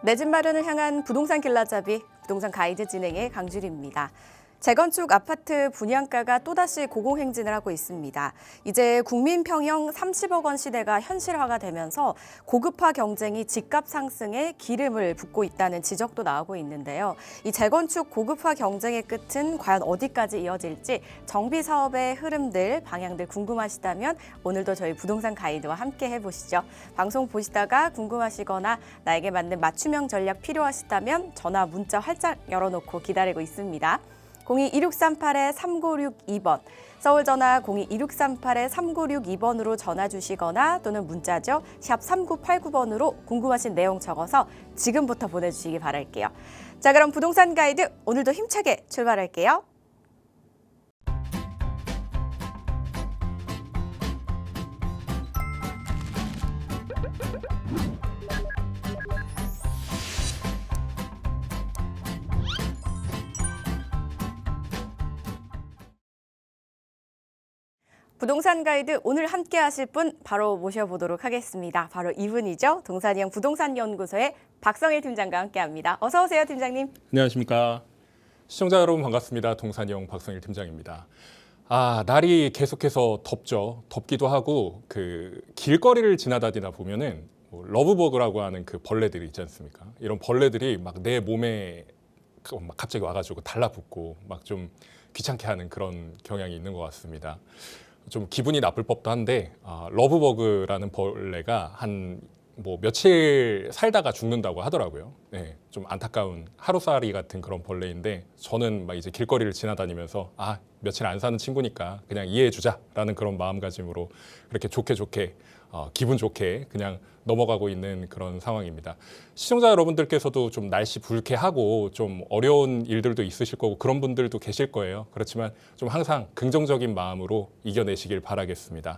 내 집 마련을 향한 부동산 길라잡이, 부동산 가이드 진행의 강주리입니다. 재건축 아파트 분양가가 또다시 고공행진을 하고 있습니다. 이제 국민평형 30억 원 시대가 현실화가 되면서 고급화 경쟁이 집값 상승에 기름을 붓고 있다는 지적도 나오고 있는데요. 이 재건축 고급화 경쟁의 끝은 과연 어디까지 이어질지 정비 사업의 흐름들, 방향들 궁금하시다면 오늘도 저희 부동산 가이드와 함께 해보시죠. 방송 보시다가 궁금하시거나 나에게 맞는 맞춤형 전략 필요하시다면 전화, 문자 활짝 열어놓고 기다리고 있습니다. 02-2638-3962번, 서울 전화 02-2638-3962번으로 전화 주시거나 또는 문자죠. 샵 3989번으로 궁금하신 내용 적어서 지금부터 보내주시기 바랄게요. 자, 그럼 부동산 가이드 오늘도 힘차게 출발할게요. 부동산 가이드 오늘 함께 하실 분 바로 모셔보도록 하겠습니다. 바로 이분이죠. 동산이형 부동산연구소의 박성일 팀장과 함께합니다. 어서 오세요, 팀장님. 안녕하십니까. 시청자 여러분 반갑습니다. 동산이형 박성일 팀장입니다. 날이 계속해서 덥죠. 덥기도 하고 길거리를 지나다니다 보면은 러브버그라고 하는 그 벌레들이 있지 않습니까? 이런 벌레들이 막 내 몸에 막 갑자기 와가지고 달라붙고 막 좀 귀찮게 하는 그런 경향이 있는 것 같습니다. 좀 기분이 나쁠 법도 한데 러브버그라는 벌레가 며칠 살다가 죽는다고 하더라고요. 네, 좀 안타까운 하루살이 같은 그런 벌레인데 저는 막 이제 길거리를 지나다니면서 며칠 안 사는 친구니까 그냥 이해해주자라는 그런 마음가짐으로 그렇게 좋게 기분 좋게 그냥 넘어가고 있는 그런 상황입니다. 시청자 여러분들께서도 좀 날씨 불쾌하고 좀 어려운 일들도 있으실 거고 그런 분들도 계실 거예요. 그렇지만 좀 항상 긍정적인 마음으로 이겨내시길 바라겠습니다.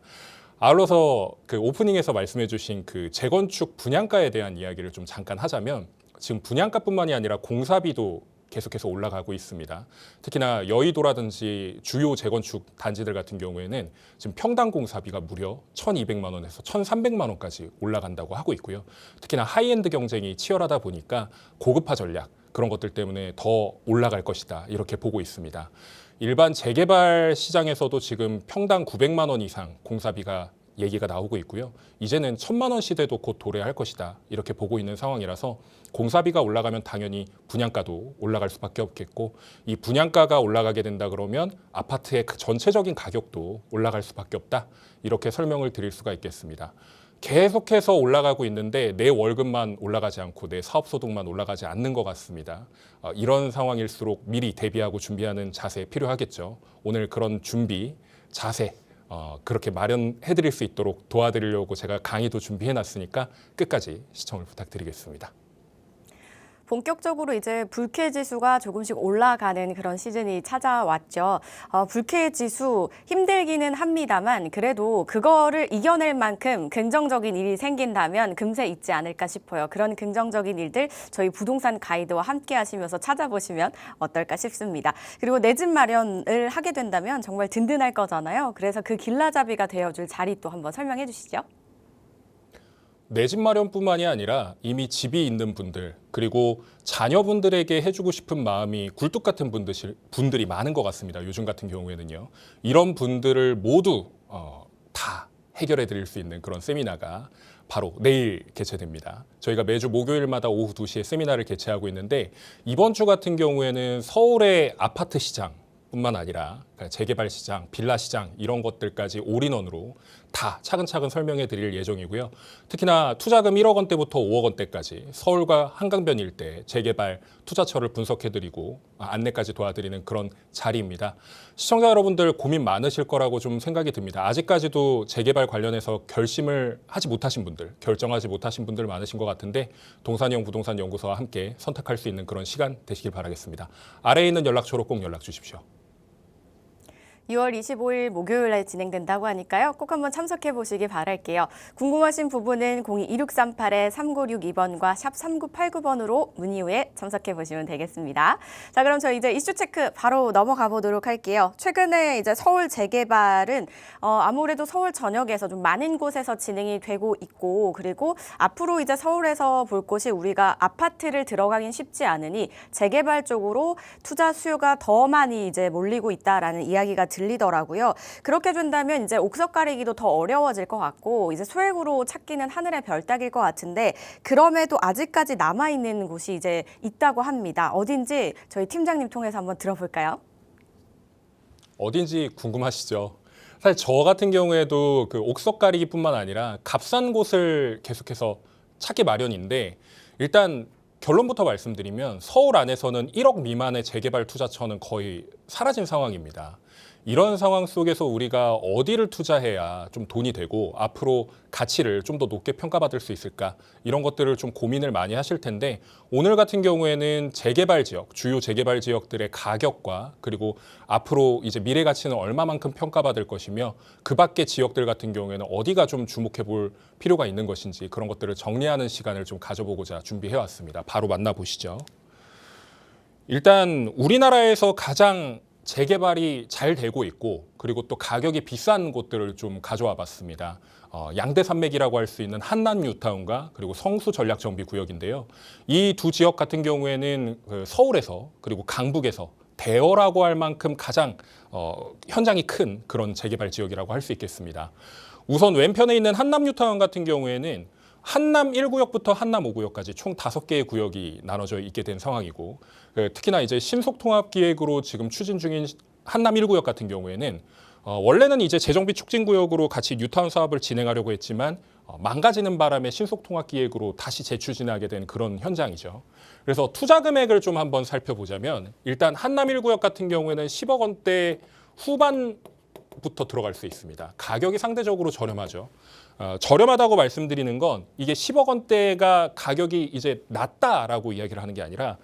아울러서 오프닝에서 말씀해 주신 재건축 분양가에 대한 이야기를 좀 잠깐 하자면 지금 분양가뿐만이 아니라 공사비도 계속해서 올라가고 있습니다. 특히나 여의도라든지 주요 재건축 단지들 같은 경우에는 지금 평당 공사비가 무려 1,200만 원에서 1,300만 원까지 올라간다고 하고 있고요. 특히나 하이엔드 경쟁이 치열하다 보니까 고급화 전략 그런 것들 때문에 더 올라갈 것이다 이렇게 보고 있습니다. 일반 재개발 시장에서도 지금 평당 900만 원 이상 공사비가 얘기가 나오고 있고요. 이제는 1,000만 원 시대도 곧 도래할 것이다 이렇게 보고 있는 상황이라서 공사비가 올라가면 당연히 분양가도 올라갈 수밖에 없겠고 이 분양가가 올라가게 된다 그러면 아파트의 전체적인 가격도 올라갈 수밖에 없다 이렇게 설명을 드릴 수가 있겠습니다. 계속해서 올라가고 있는데 내 월급만 올라가지 않고 내 사업소득만 올라가지 않는 것 같습니다. 이런 상황일수록 미리 대비하고 준비하는 자세 필요하겠죠. 오늘 그런 준비, 자세 그렇게 마련해드릴 수 있도록 도와드리려고 제가 강의도 준비해놨으니까 끝까지 시청을 부탁드리겠습니다. 본격적으로 이제 불쾌지수가 조금씩 올라가는 그런 시즌이 찾아왔죠. 불쾌지수 힘들기는 합니다만 그래도 그거를 이겨낼 만큼 긍정적인 일이 생긴다면 금세 있지 않을까 싶어요. 그런 긍정적인 일들 저희 부동산 가이드와 함께 하시면서 찾아보시면 어떨까 싶습니다. 그리고 내 집 마련을 하게 된다면 정말 든든할 거잖아요. 그래서 그 길라잡이가 되어줄 자리 또 한번 설명해 주시죠. 내 집 마련뿐만이 아니라 이미 집이 있는 분들 그리고 자녀분들에게 해주고 싶은 마음이 굴뚝 같은 분들이 많은 것 같습니다. 요즘 같은 경우에는요. 이런 분들을 모두 다 해결해 드릴 수 있는 그런 세미나가 바로 내일 개최됩니다. 저희가 매주 목요일마다 오후 2시에 세미나를 개최하고 있는데 이번 주 같은 경우에는 서울의 아파트 시장 뿐만 아니라 재개발 시장, 빌라 시장 이런 것들까지 올인원으로 다 차근차근 설명해 드릴 예정이고요. 특히나 투자금 1억 원대부터 5억 원대까지 서울과 한강변 일대 재개발 투자처를 분석해 드리고 안내까지 도와드리는 그런 자리입니다. 시청자 여러분들 고민 많으실 거라고 좀 생각이 듭니다. 아직까지도 재개발 관련해서 결정하지 못하신 분들 많으신 것 같은데 동산이형 부동산 연구소와 함께 선택할 수 있는 그런 시간 되시길 바라겠습니다. 아래에 있는 연락처로 꼭 연락 주십시오. 6월 25일 목요일에 진행된다고 하니까요. 꼭 한번 참석해 보시기 바랄게요. 궁금하신 부분은 02-2638-3962번과 샵 3989번으로 문의 후에 참석해 보시면 되겠습니다. 자, 그럼 저 이제 이슈 체크 바로 넘어가 보도록 할게요. 최근에 이제 서울 재개발은 아무래도 서울 전역에서 좀 많은 곳에서 진행이 되고 있고, 그리고 앞으로 이제 서울에서 볼 곳이 우리가 아파트를 들어가긴 쉽지 않으니 재개발 쪽으로 투자 수요가 더 많이 이제 몰리고 있다라는 이야기가 들리더라고요. 그렇게 된다면 이제 옥석 가리기도 더 어려워질 것 같고, 이제 소액으로 찾기는 하늘의 별 따기일 것 같은데, 그럼에도 아직까지 남아있는 곳이 이제 있다고 합니다. 어딘지 저희 팀장님 통해서 한번 들어볼까요? 어딘지 궁금하시죠? 사실 저 같은 경우에도 그 옥석 가리기뿐만 아니라 값싼 곳을 계속해서 찾기 마련인데, 일단 결론부터 말씀드리면 서울 안에서는 1억 미만의 재개발 투자처는 거의 사라진 상황입니다. 이런 상황 속에서 우리가 어디를 투자해야 좀 돈이 되고 앞으로 가치를 좀 더 높게 평가받을 수 있을까, 이런 것들을 좀 고민을 많이 하실 텐데, 오늘 같은 경우에는 재개발 지역, 주요 재개발 지역들의 가격과 그리고 앞으로 이제 미래 가치는 얼마만큼 평가받을 것이며 그 밖의 지역들 같은 경우에는 어디가 좀 주목해 볼 필요가 있는 것인지, 그런 것들을 정리하는 시간을 좀 가져보고자 준비해 왔습니다. 바로 만나보시죠. 일단 우리나라에서 가장 재개발이 잘 되고 있고 그리고 또 가격이 비싼 곳들을 좀 가져와 봤습니다. 양대산맥이라고 할 수 있는 한남 뉴타운과 그리고 성수 전략정비구역인데요. 이 두 지역 같은 경우에는 서울에서 그리고 강북에서 대여라고 할 만큼 가장 현장이 큰 그런 재개발 지역이라고 할 수 있겠습니다. 우선 왼편에 있는 한남 뉴타운 같은 경우에는 한남 1구역부터 한남 5구역까지 총 5개의 구역이 나눠져 있게 된 상황이고, 특히나 이제 신속통합기획으로 지금 추진 중인 한남 1구역 같은 경우에는 원래는 이제 재정비 촉진구역으로 같이 뉴타운 사업을 진행하려고 했지만 망가지는 바람에 신속통합기획으로 다시 재추진하게 된 그런 현장이죠. 그래서 투자 금액을 좀 한번 살펴보자면, 일단 한남 1구역 같은 경우에는 10억 원대 후반부터 들어갈 수 있습니다. 가격이 상대적으로 저렴하죠. 저렴하다고 말씀드리는 건 이게 10억 원대가 가격이 이제 낮다라고 이야기를 하는 게 아니라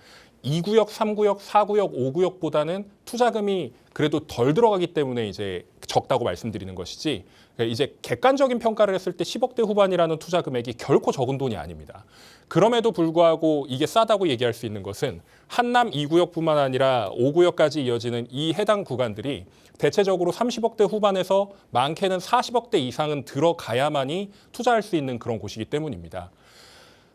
2구역, 3구역, 4구역, 5구역보다는 투자금이 그래도 덜 들어가기 때문에 이제 적다고 말씀드리는 것이지, 이제 객관적인 평가를 했을 때 10억대 후반이라는 투자 금액이 결코 적은 돈이 아닙니다. 그럼에도 불구하고 이게 싸다고 얘기할 수 있는 것은 한남 2구역뿐만 아니라 5구역까지 이어지는 이 해당 구간들이 대체적으로 30억대 후반에서 많게는 40억대 이상은 들어가야만이 투자할 수 있는 그런 곳이기 때문입니다.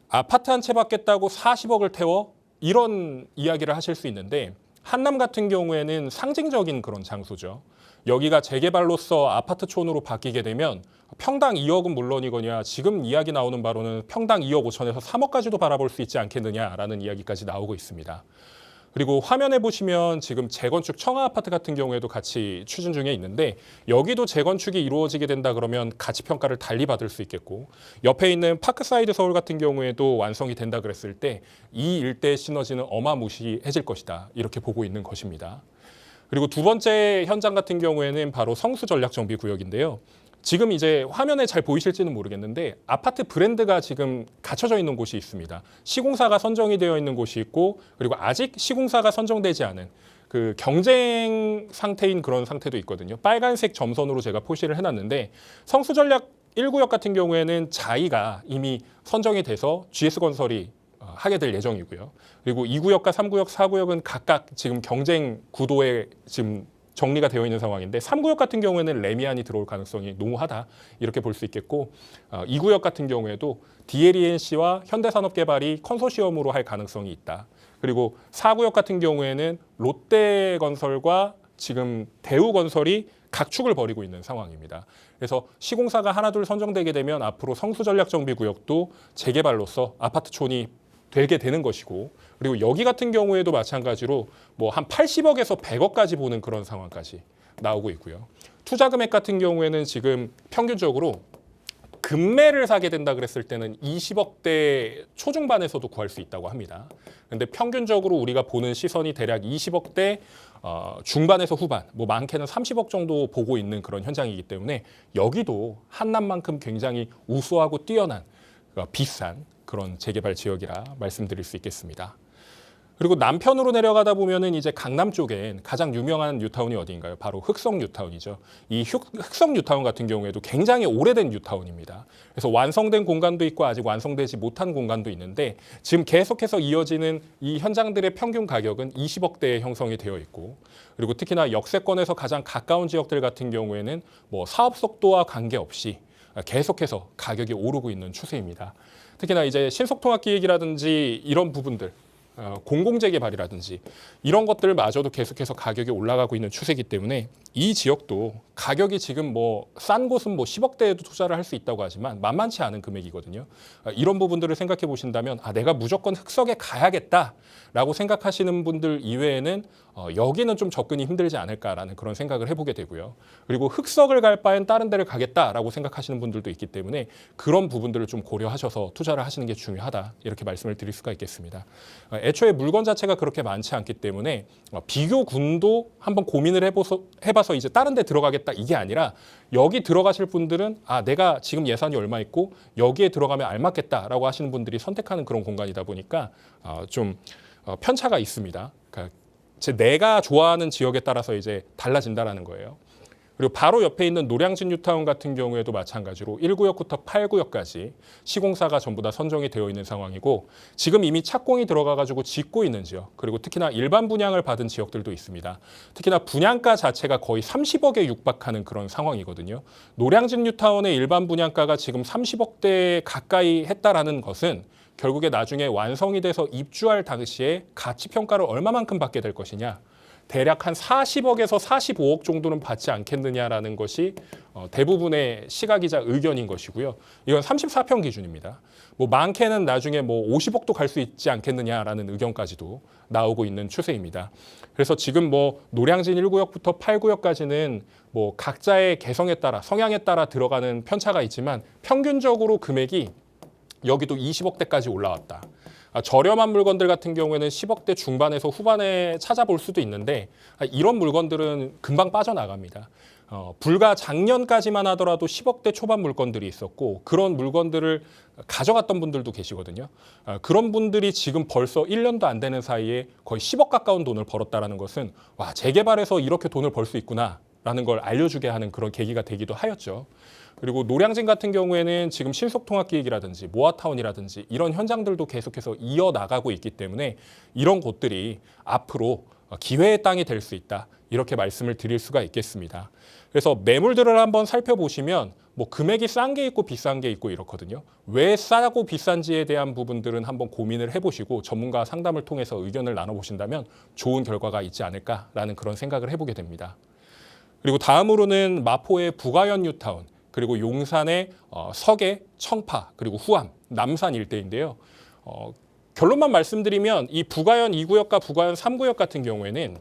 아파트 한 채 받겠다고 40억을 태워? 이런 이야기를 하실 수 있는데, 한남 같은 경우에는 상징적인 그런 장소죠. 여기가 재개발로서 아파트촌으로 바뀌게 되면 평당 2억은 물론이거냐, 지금 이야기 나오는 바로는 평당 2억 5천에서 3억까지도 바라볼 수 있지 않겠느냐라는 이야기까지 나오고 있습니다. 그리고 화면에 보시면 지금 재건축 청아 아파트 같은 경우에도 같이 추진 중에 있는데, 여기도 재건축이 이루어지게 된다 그러면 가치 평가를 달리 받을 수 있겠고, 옆에 있는 파크사이드 서울 같은 경우에도 완성이 된다 그랬을 때 이 일대의 시너지는 어마무시해질 것이다, 이렇게 보고 있는 것입니다. 그리고 두 번째 현장 같은 경우에는 바로 성수 전략정비구역인데요. 지금 이제 화면에 잘 보이실지는 모르겠는데 아파트 브랜드가 지금 갖춰져 있는 곳이 있습니다. 시공사가 선정이 되어 있는 곳이 있고, 그리고 아직 시공사가 선정되지 않은 그 경쟁 상태인 그런 상태도 있거든요. 빨간색 점선으로 제가 표시를 해놨는데, 성수전략 1구역 같은 경우에는 자이가 이미 선정이 돼서 GS건설이 하게 될 예정이고요. 그리고 2구역과 3구역, 4구역은 각각 지금 경쟁 구도에 지금 정리가 되어 있는 상황인데, 3구역 같은 경우에는 레미안이 들어올 가능성이 농후하다, 이렇게 볼 수 있겠고, 2구역 같은 경우에도 DLENC와 현대산업개발이 컨소시엄으로 할 가능성이 있다. 그리고 4구역 같은 경우에는 롯데건설과 지금 대우건설이 각축을 벌이고 있는 상황입니다. 그래서 시공사가 하나둘 선정되게 되면 앞으로 성수전략정비구역도 재개발로서 아파트촌이 되게 되는 것이고, 그리고 여기 같은 경우에도 마찬가지로 뭐 한 80억에서 100억까지 보는 그런 상황까지 나오고 있고요. 투자 금액 같은 경우에는 지금 평균적으로 금매를 사게 된다 그랬을 때는 20억대 초중반에서도 구할 수 있다고 합니다. 근데 평균적으로 우리가 보는 시선이 대략 20억대 중반에서 후반, 뭐 많게는 30억 정도 보고 있는 그런 현장이기 때문에 여기도 한남만큼 굉장히 우수하고 뛰어난 비싼 그런 재개발 지역이라 말씀드릴 수 있겠습니다. 그리고 남편으로 내려가다 보면은 이제 강남 쪽엔 가장 유명한 뉴타운이 어디인가요? 바로 흑성 뉴타운이죠. 이 흑성 뉴타운 같은 경우에도 굉장히 오래된 뉴타운입니다. 그래서 완성된 공간도 있고 아직 완성되지 못한 공간도 있는데 지금 계속해서 이어지는 이 현장들의 평균 가격은 20억대에 형성이 되어 있고 그리고 특히나 역세권에서 가장 가까운 지역들 같은 경우에는 뭐 사업 속도와 관계없이 계속해서 가격이 오르고 있는 추세입니다. 특히나 이제 신속통합기획이라든지 이런 부분들 공공재개발이라든지 이런 것들마저도 계속해서 가격이 올라가고 있는 추세이기 때문에 이 지역도 가격이 지금 뭐 싼 곳은 뭐 10억대에도 투자를 할 수 있다고 하지만 만만치 않은 금액이거든요. 이런 부분들을 생각해 보신다면 내가 무조건 흑석에 가야겠다라고 생각하시는 분들 이외에는 여기는 좀 접근이 힘들지 않을까라는 그런 생각을 해보게 되고요. 그리고 흑석을 갈 바엔 다른 데를 가겠다라고 생각하시는 분들도 있기 때문에 그런 부분들을 좀 고려하셔서 투자를 하시는 게 중요하다 이렇게 말씀을 드릴 수가 있겠습니다. 애초에 물건 자체가 그렇게 많지 않기 때문에 비교군도 한번 고민을 해봐서 이제 다른 데 들어가겠다 이게 아니라 여기 들어가실 분들은 내가 지금 예산이 얼마 있고 여기에 들어가면 알맞겠다라고 하시는 분들이 선택하는 그런 공간이다 보니까 좀 편차가 있습니다. 그러니까 내가 좋아하는 지역에 따라서 이제 달라진다라는 거예요. 그리고 바로 옆에 있는 노량진 뉴타운 같은 경우에도 마찬가지로 1구역부터 8구역까지 시공사가 전부 다 선정이 되어 있는 상황이고 지금 이미 착공이 들어가가지고 짓고 있는 지역 그리고 특히나 일반 분양을 받은 지역들도 있습니다. 특히나 분양가 자체가 거의 30억에 육박하는 그런 상황이거든요. 노량진 뉴타운의 일반 분양가가 지금 30억대 가까이 했다라는 것은 결국에 나중에 완성이 돼서 입주할 당시에 가치평가를 얼마만큼 받게 될 것이냐. 대략 한 40억에서 45억 정도는 받지 않겠느냐라는 것이 대부분의 시각이자 의견인 것이고요. 이건 34평 기준입니다. 뭐 많게는 나중에 뭐 50억도 갈 수 있지 않겠느냐라는 의견까지도 나오고 있는 추세입니다. 그래서 지금 뭐 노량진 1구역부터 8구역까지는 뭐 각자의 개성에 따라 성향에 따라 들어가는 편차가 있지만 평균적으로 금액이 여기도 20억대까지 올라왔다. 저렴한 물건들 같은 경우에는 10억대 중반에서 후반에 찾아볼 수도 있는데 이런 물건들은 금방 빠져나갑니다. 불과 작년까지만 하더라도 10억대 초반 물건들이 있었고 그런 물건들을 가져갔던 분들도 계시거든요. 그런 분들이 지금 벌써 1년도 안 되는 사이에 거의 10억 가까운 돈을 벌었다는 것은 재개발해서 이렇게 돈을 벌 수 있구나라는 걸 알려주게 하는 그런 계기가 되기도 하였죠. 그리고 노량진 같은 경우에는 지금 신속통합기획이라든지 모아타운이라든지 이런 현장들도 계속해서 이어나가고 있기 때문에 이런 곳들이 앞으로 기회의 땅이 될 수 있다. 이렇게 말씀을 드릴 수가 있겠습니다. 그래서 매물들을 한번 살펴보시면 뭐 금액이 싼 게 있고 비싼 게 있고 이렇거든요. 왜 싸고 비싼지에 대한 부분들은 한번 고민을 해보시고 전문가 상담을 통해서 의견을 나눠보신다면 좋은 결과가 있지 않을까라는 그런 생각을 해보게 됩니다. 그리고 다음으로는 마포의 부가현 뉴타운 그리고 용산의 서계, 청파, 그리고 후암, 남산 일대인데요. 결론만 말씀드리면 이 부가현 2구역과 부가현 3구역 같은 경우에는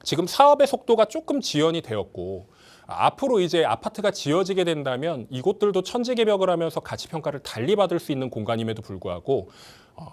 지금 사업의 속도가 조금 지연이 되었고 앞으로 이제 아파트가 지어지게 된다면 이곳들도 천지개벽을 하면서 가치평가를 달리 받을 수 있는 공간임에도 불구하고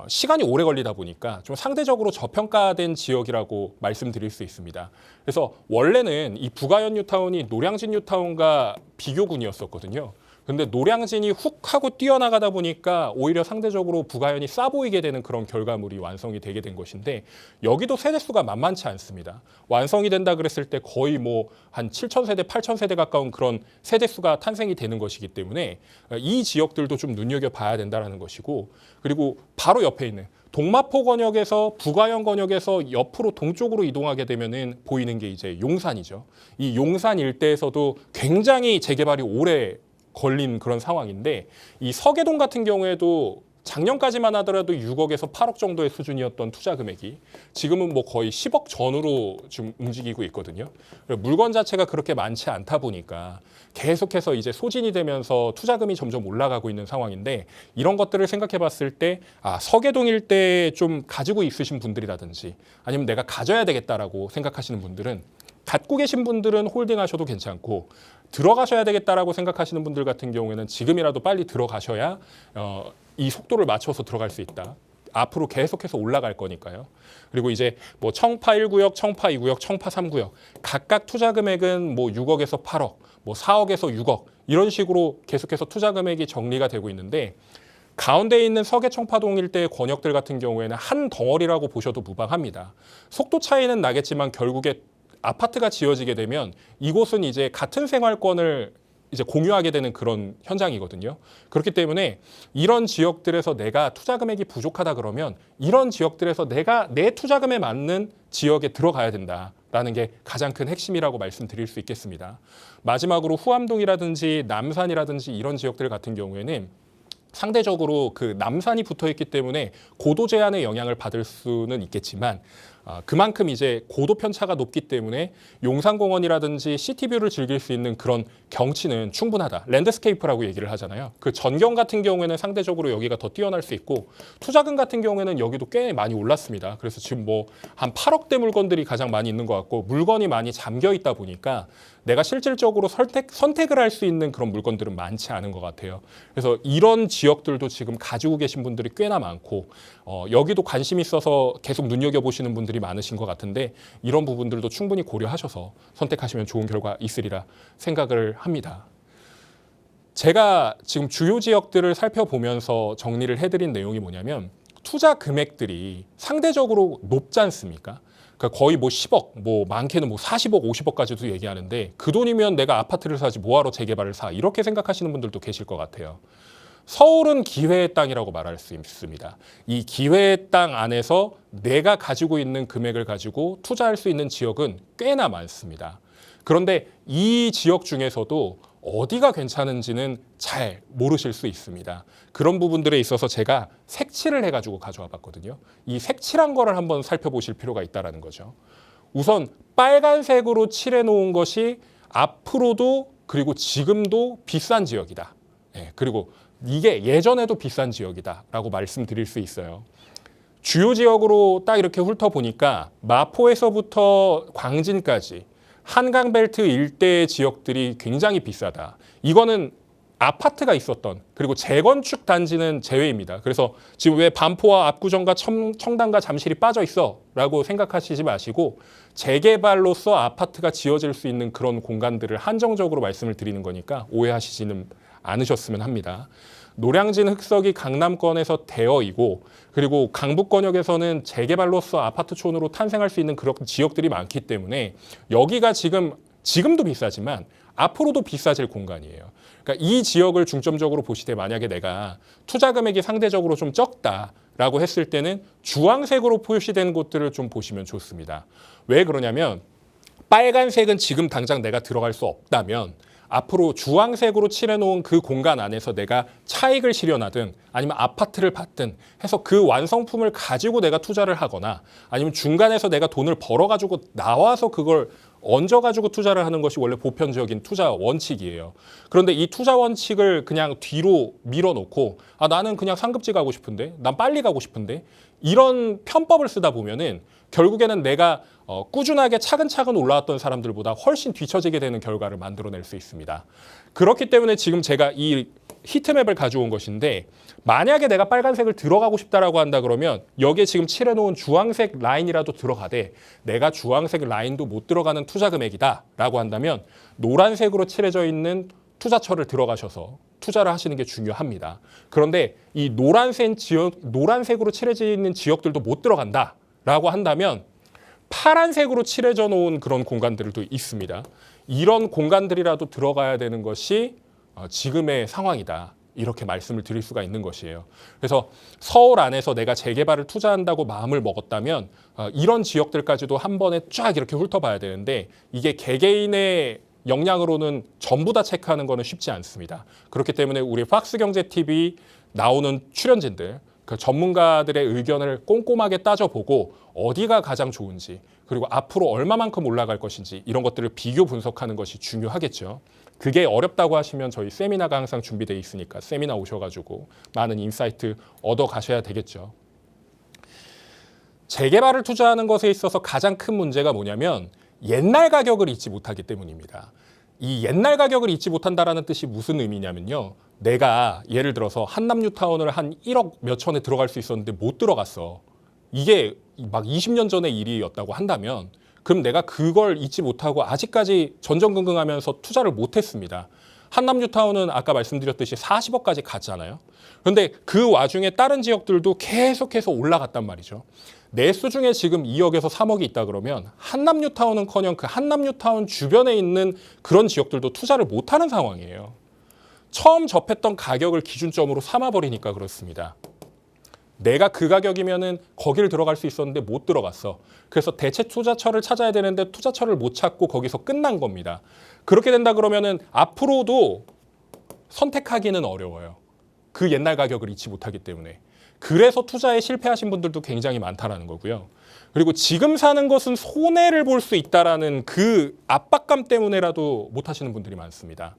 시간이 오래 걸리다 보니까 좀 상대적으로 저평가된 지역이라고 말씀드릴 수 있습니다. 그래서 원래는 이 부가현 뉴타운이 노량진 뉴타운과 비교군이었었거든요. 근데 노량진이 훅 하고 뛰어나가다 보니까 오히려 상대적으로 부가현이 싸 보이게 되는 그런 결과물이 완성이 되게 된 것인데 여기도 세대수가 만만치 않습니다. 완성이 된다 그랬을 때 거의 뭐 한 7,000세대, 8,000세대 가까운 그런 세대수가 탄생이 되는 것이기 때문에 이 지역들도 좀 눈여겨봐야 된다는 것이고 그리고 바로 옆에 있는 동마포 권역에서 부가현 권역에서 옆으로 동쪽으로 이동하게 되면은 보이는 게 이제 용산이죠. 이 용산 일대에서도 굉장히 재개발이 오래 걸린 그런 상황인데 이 서계동 같은 경우에도 작년까지만 하더라도 6억에서 8억 정도의 수준이었던 투자 금액이 지금은 뭐 거의 10억 전후로 좀 움직이고 있거든요. 물건 자체가 그렇게 많지 않다 보니까 계속해서 이제 소진이 되면서 투자금이 점점 올라가고 있는 상황인데 이런 것들을 생각해 봤을 때 서계동 일대에 좀 가지고 있으신 분들이라든지 아니면 내가 가져야 되겠다라고 생각하시는 분들은 갖고 계신 분들은 홀딩하셔도 괜찮고 들어가셔야 되겠다라고 생각하시는 분들 같은 경우에는 지금이라도 빨리 들어가셔야 이 속도를 맞춰서 들어갈 수 있다. 앞으로 계속해서 올라갈 거니까요. 그리고 이제 뭐 청파 1구역, 청파 2구역, 청파 3구역 각각 투자 금액은 뭐 6억에서 8억, 뭐 4억에서 6억 이런 식으로 계속해서 투자 금액이 정리가 되고 있는데 가운데 있는 서계 청파동 일대의 권역들 같은 경우에는 한 덩어리라고 보셔도 무방합니다. 속도 차이는 나겠지만 결국에 아파트가 지어지게 되면 이곳은 이제 같은 생활권을 이제 공유하게 되는 그런 현장이거든요. 그렇기 때문에 이런 지역들에서 내가 투자 금액이 부족하다 그러면 이런 지역들에서 내가 내 투자금에 맞는 지역에 들어가야 된다라는 게 가장 큰 핵심이라고 말씀드릴 수 있겠습니다. 마지막으로 후암동이라든지 남산이라든지 이런 지역들 같은 경우에는 상대적으로 그 남산이 붙어 있기 때문에 고도 제한의 영향을 받을 수는 있겠지만 그만큼 이제 고도 편차가 높기 때문에 용산공원이라든지 시티뷰를 즐길 수 있는 그런 경치는 충분하다. 랜드스케이프라고 얘기를 하잖아요. 그 전경 같은 경우에는 상대적으로 여기가 더 뛰어날 수 있고 투자금 같은 경우에는 여기도 꽤 많이 올랐습니다. 그래서 지금 뭐 한 8억대 물건들이 가장 많이 있는 것 같고 물건이 많이 잠겨 있다 보니까 내가 실질적으로 선택을 할 수 있는 그런 물건들은 많지 않은 것 같아요. 그래서 이런 지역들도 지금 가지고 계신 분들이 꽤나 많고 여기도 관심 있어서 계속 눈여겨보시는 분들이 많으신 것 같은데 이런 부분들도 충분히 고려하셔서 선택하시면 좋은 결과 있으리라 생각을 합니다. 제가 지금 주요 지역들을 살펴보면서 정리를 해드린 내용이 뭐냐면 투자 금액들이 상대적으로 높지 않습니까? 그러니까 거의 뭐 10억, 뭐 많게는 뭐 40억, 50억까지도 얘기하는데 그 돈이면 내가 아파트를 사지 뭐하러 재개발을 사 이렇게 생각하시는 분들도 계실 것 같아요. 서울은 기회의 땅이라고 말할 수 있습니다. 이 기회의 땅 안에서 내가 가지고 있는 금액을 가지고 투자할 수 있는 지역은 꽤나 많습니다. 그런데 이 지역 중에서도 어디가 괜찮은지는 잘 모르실 수 있습니다. 그런 부분들에 있어서 제가 색칠을 해가지고 가져와 봤거든요. 이 색칠한 거를 한번 살펴보실 필요가 있다는 거죠. 우선 빨간색으로 칠해 놓은 것이 앞으로도 그리고 지금도 비싼 지역이다. 그리고 이게 예전에도 비싼 지역이다라고 말씀드릴 수 있어요. 주요 지역으로 딱 이렇게 훑어보니까 마포에서부터 광진까지 한강벨트 일대의 지역들이 굉장히 비싸다. 이거는 아파트가 있었던 그리고 재건축 단지는 제외입니다. 그래서 지금 왜 반포와 압구정과 청담과 잠실이 빠져 있어 라고 생각하시지 마시고 재개발로서 아파트가 지어질 수 있는 그런 공간들을 한정적으로 말씀을 드리는 거니까 오해하시지는 않으셨으면 합니다. 노량진 흑석이 강남권에서 대여이고 그리고 강북권역에서는 재개발로서 아파트촌으로 탄생할 수 있는 그런 지역들이 많기 때문에 여기가 지금도 비싸지만 앞으로도 비싸질 공간이에요. 그러니까 이 지역을 중점적으로 보시되 만약에 내가 투자 금액이 상대적으로 좀 적다라고 했을 때는 주황색으로 표시된 곳들을 좀 보시면 좋습니다. 왜 그러냐면 빨간색은 지금 당장 내가 들어갈 수 없다면 앞으로 주황색으로 칠해놓은 그 공간 안에서 내가 차익을 실현하든 아니면 아파트를 받든 해서 그 완성품을 가지고 내가 투자를 하거나 아니면 중간에서 내가 돈을 벌어가지고 나와서 그걸 얹어가지고 투자를 하는 것이 원래 보편적인 투자 원칙이에요. 그런데 이 투자 원칙을 그냥 뒤로 밀어놓고 나는 그냥 상급지 가고 싶은데 난 빨리 가고 싶은데 이런 편법을 쓰다 보면은 결국에는 내가 꾸준하게 차근차근 올라왔던 사람들보다 훨씬 뒤처지게 되는 결과를 만들어낼 수 있습니다. 그렇기 때문에 지금 제가 이 히트맵을 가져온 것인데 만약에 내가 빨간색을 들어가고 싶다라고 한다 그러면 여기에 지금 칠해놓은 주황색 라인이라도 들어가되 내가 주황색 라인도 못 들어가는 투자 금액이다 라고 한다면 노란색으로 칠해져 있는 투자처를 들어가셔서 투자를 하시는 게 중요합니다. 그런데 이 노란색으로 칠해져 있는 지역들도 못 들어간다 라고 한다면 파란색으로 칠해져 놓은 그런 공간들도 있습니다. 이런 공간들이라도 들어가야 되는 것이 지금의 상황이다. 이렇게 말씀을 드릴 수가 있는 것이에요. 그래서 서울 안에서 내가 재개발을 투자한다고 마음을 먹었다면 이런 지역들까지도 한 번에 쫙 이렇게 훑어봐야 되는데 이게 개개인의 역량으로는 전부 다 체크하는 거는 쉽지 않습니다. 그렇기 때문에 우리 팍스경제TV 나오는 출연진들 그 전문가들의 의견을 꼼꼼하게 따져보고 어디가 가장 좋은지 그리고 앞으로 얼마만큼 올라갈 것인지 이런 것들을 비교 분석하는 것이 중요하겠죠. 그게 어렵다고 하시면 저희 세미나가 항상 준비되어 있으니까 세미나 오셔가지고 많은 인사이트 얻어 가셔야 되겠죠. 재개발을 투자하는 것에 있어서 가장 큰 문제가 뭐냐면 옛날 가격을 잊지 못하기 때문입니다. 이 옛날 가격을 잊지 못한다라는 뜻이 무슨 의미냐면요. 내가 예를 들어서 한남뉴타운을 한 1억 몇천에 들어갈 수 있었는데 못 들어갔어. 이게 막 20년 전의 일이었다고 한다면 그럼 내가 그걸 잊지 못하고 아직까지 전전긍긍하면서 투자를 못했습니다. 한남뉴타운은 아까 말씀드렸듯이 40억까지 갔잖아요. 그런데 그 와중에 다른 지역들도 계속해서 올라갔단 말이죠. 내수 중에 지금 2억에서 3억이 있다 그러면 한남뉴타운은커녕 그 한남뉴타운 주변에 있는 그런 지역들도 투자를 못하는 상황이에요. 처음 접했던 가격을 기준점으로 삼아버리니까 그렇습니다. 내가 그 가격이면은 거기를 들어갈 수 있었는데 못 들어갔어. 그래서 대체 투자처를 찾아야 되는데 투자처를 못 찾고 거기서 끝난 겁니다. 그렇게 된다 그러면은 앞으로도 선택하기는 어려워요. 그 옛날 가격을 잊지 못하기 때문에. 그래서 투자에 실패하신 분들도 굉장히 많다라는 거고요. 그리고 지금 사는 것은 손해를 볼 수 있다라는 그 압박감 때문에라도 못 하시는 분들이 많습니다.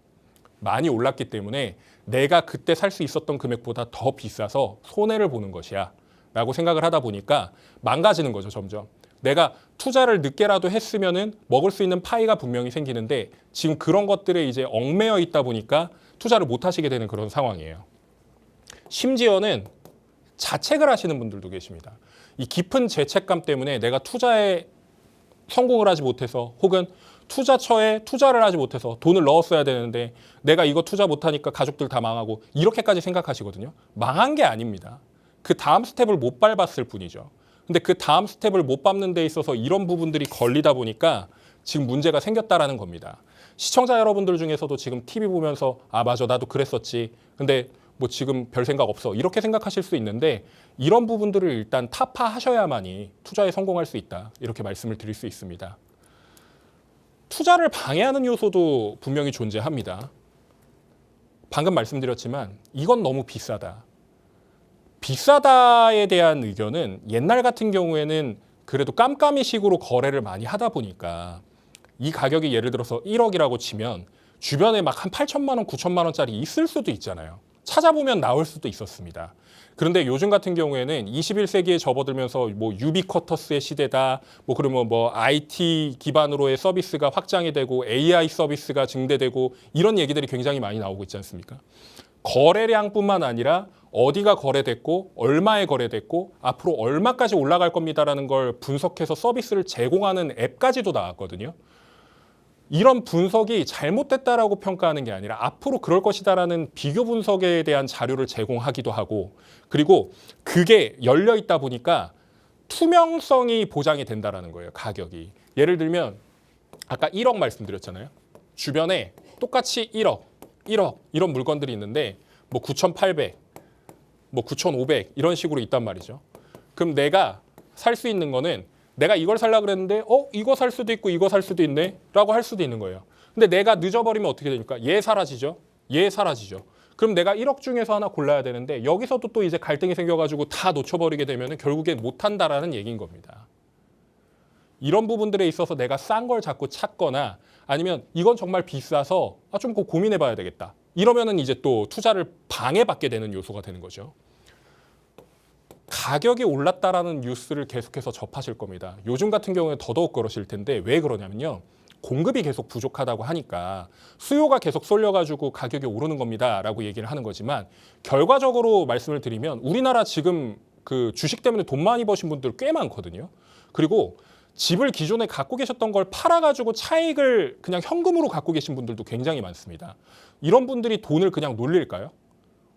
많이 올랐기 때문에 내가 그때 살 수 있었던 금액보다 더 비싸서 손해를 보는 것이야 라고 생각을 하다 보니까 망가지는 거죠, 점점. 내가 투자를 늦게라도 했으면은 먹을 수 있는 파이가 분명히 생기는데 지금 그런 것들에 이제 얽매여 있다 보니까 투자를 못 하시게 되는 그런 상황이에요. 심지어는 자책을 하시는 분들도 계십니다. 이 깊은 죄책감 때문에 내가 투자에 성공을 하지 못해서 혹은 투자처에 투자를 하지 못해서 돈을 넣었어야 되는데 내가 이거 투자 못하니까 가족들 다 망하고 이렇게까지 생각하시거든요. 망한 게 아닙니다. 그 다음 스텝을 못 밟았을 뿐이죠. 근데 그 다음 스텝을 못 밟는 데 있어서 이런 부분들이 걸리다 보니까 지금 문제가 생겼다라는 겁니다. 시청자 여러분들 중에서도 지금 TV 보면서 아 맞아 나도 그랬었지. 근데 뭐 지금 별 생각 없어. 이렇게 생각하실 수 있는데 이런 부분들을 일단 타파하셔야만이 투자에 성공할 수 있다. 이렇게 말씀을 드릴 수 있습니다. 투자를 방해하는 요소도 분명히 존재합니다. 방금 말씀드렸지만 이건 너무 비싸다. 비싸다에 대한 의견은 옛날 같은 경우에는 그래도 깜깜이식으로 거래를 많이 하다 보니까 이 가격이 예를 들어서 1억이라고 치면 주변에 막 한 8천만 원, 9천만 원짜리 있을 수도 있잖아요. 찾아보면 나올 수도 있었습니다. 그런데 요즘 같은 경우에는 21세기에 접어들면서 뭐 유비쿼터스의 시대다, 뭐 그러면 뭐 IT 기반으로의 서비스가 확장이 되고 AI 서비스가 증대되고 이런 얘기들이 굉장히 많이 나오고 있지 않습니까? 거래량뿐만 아니라 어디가 거래됐고 얼마에 거래됐고 앞으로 얼마까지 올라갈 겁니다라는 걸 분석해서 서비스를 제공하는 앱까지도 나왔거든요. 이런 분석이 잘못됐다라고 평가하는 게 아니라 앞으로 그럴 것이다라는 비교 분석에 대한 자료를 제공하기도 하고 그리고 그게 열려 있다 보니까 투명성이 보장이 된다라는 거예요. 가격이. 예를 들면 아까 1억 말씀드렸잖아요. 주변에 똑같이 1억 이런 물건들이 있는데 뭐 9,800, 뭐 9,500 이런 식으로 있단 말이죠. 그럼 내가 살 수 있는 거는 내가 이걸 살려고 그랬는데 이거 살 수도 있고 이거 살 수도 있네 라고 할 수도 있는 거예요. 근데 내가 늦어버리면 어떻게 되니까 얘 사라지죠. 얘 사라지죠. 그럼 내가 1억 중에서 하나 골라야 되는데 여기서도 또 이제 갈등이 생겨가지고 다 놓쳐버리게 되면 결국엔 못한다라는 얘기인 겁니다. 이런 부분들에 있어서 내가 싼 걸 자꾸 찾거나 아니면 이건 정말 비싸서 좀 고민해봐야 되겠다. 이러면은 이제 또 투자를 방해받게 되는 요소가 되는 거죠. 가격이 올랐다라는 뉴스를 계속해서 접하실 겁니다. 요즘 같은 경우에 더더욱 그러실 텐데 왜 그러냐면요. 공급이 계속 부족하다고 하니까 수요가 계속 쏠려가지고 가격이 오르는 겁니다라고 얘기를 하는 거지만 결과적으로 말씀을 드리면 우리나라 지금 그 주식 때문에 돈 많이 버신 분들 꽤 많거든요. 그리고 집을 기존에 갖고 계셨던 걸 팔아가지고 차익을 그냥 현금으로 갖고 계신 분들도 굉장히 많습니다. 이런 분들이 돈을 그냥 놀릴까요?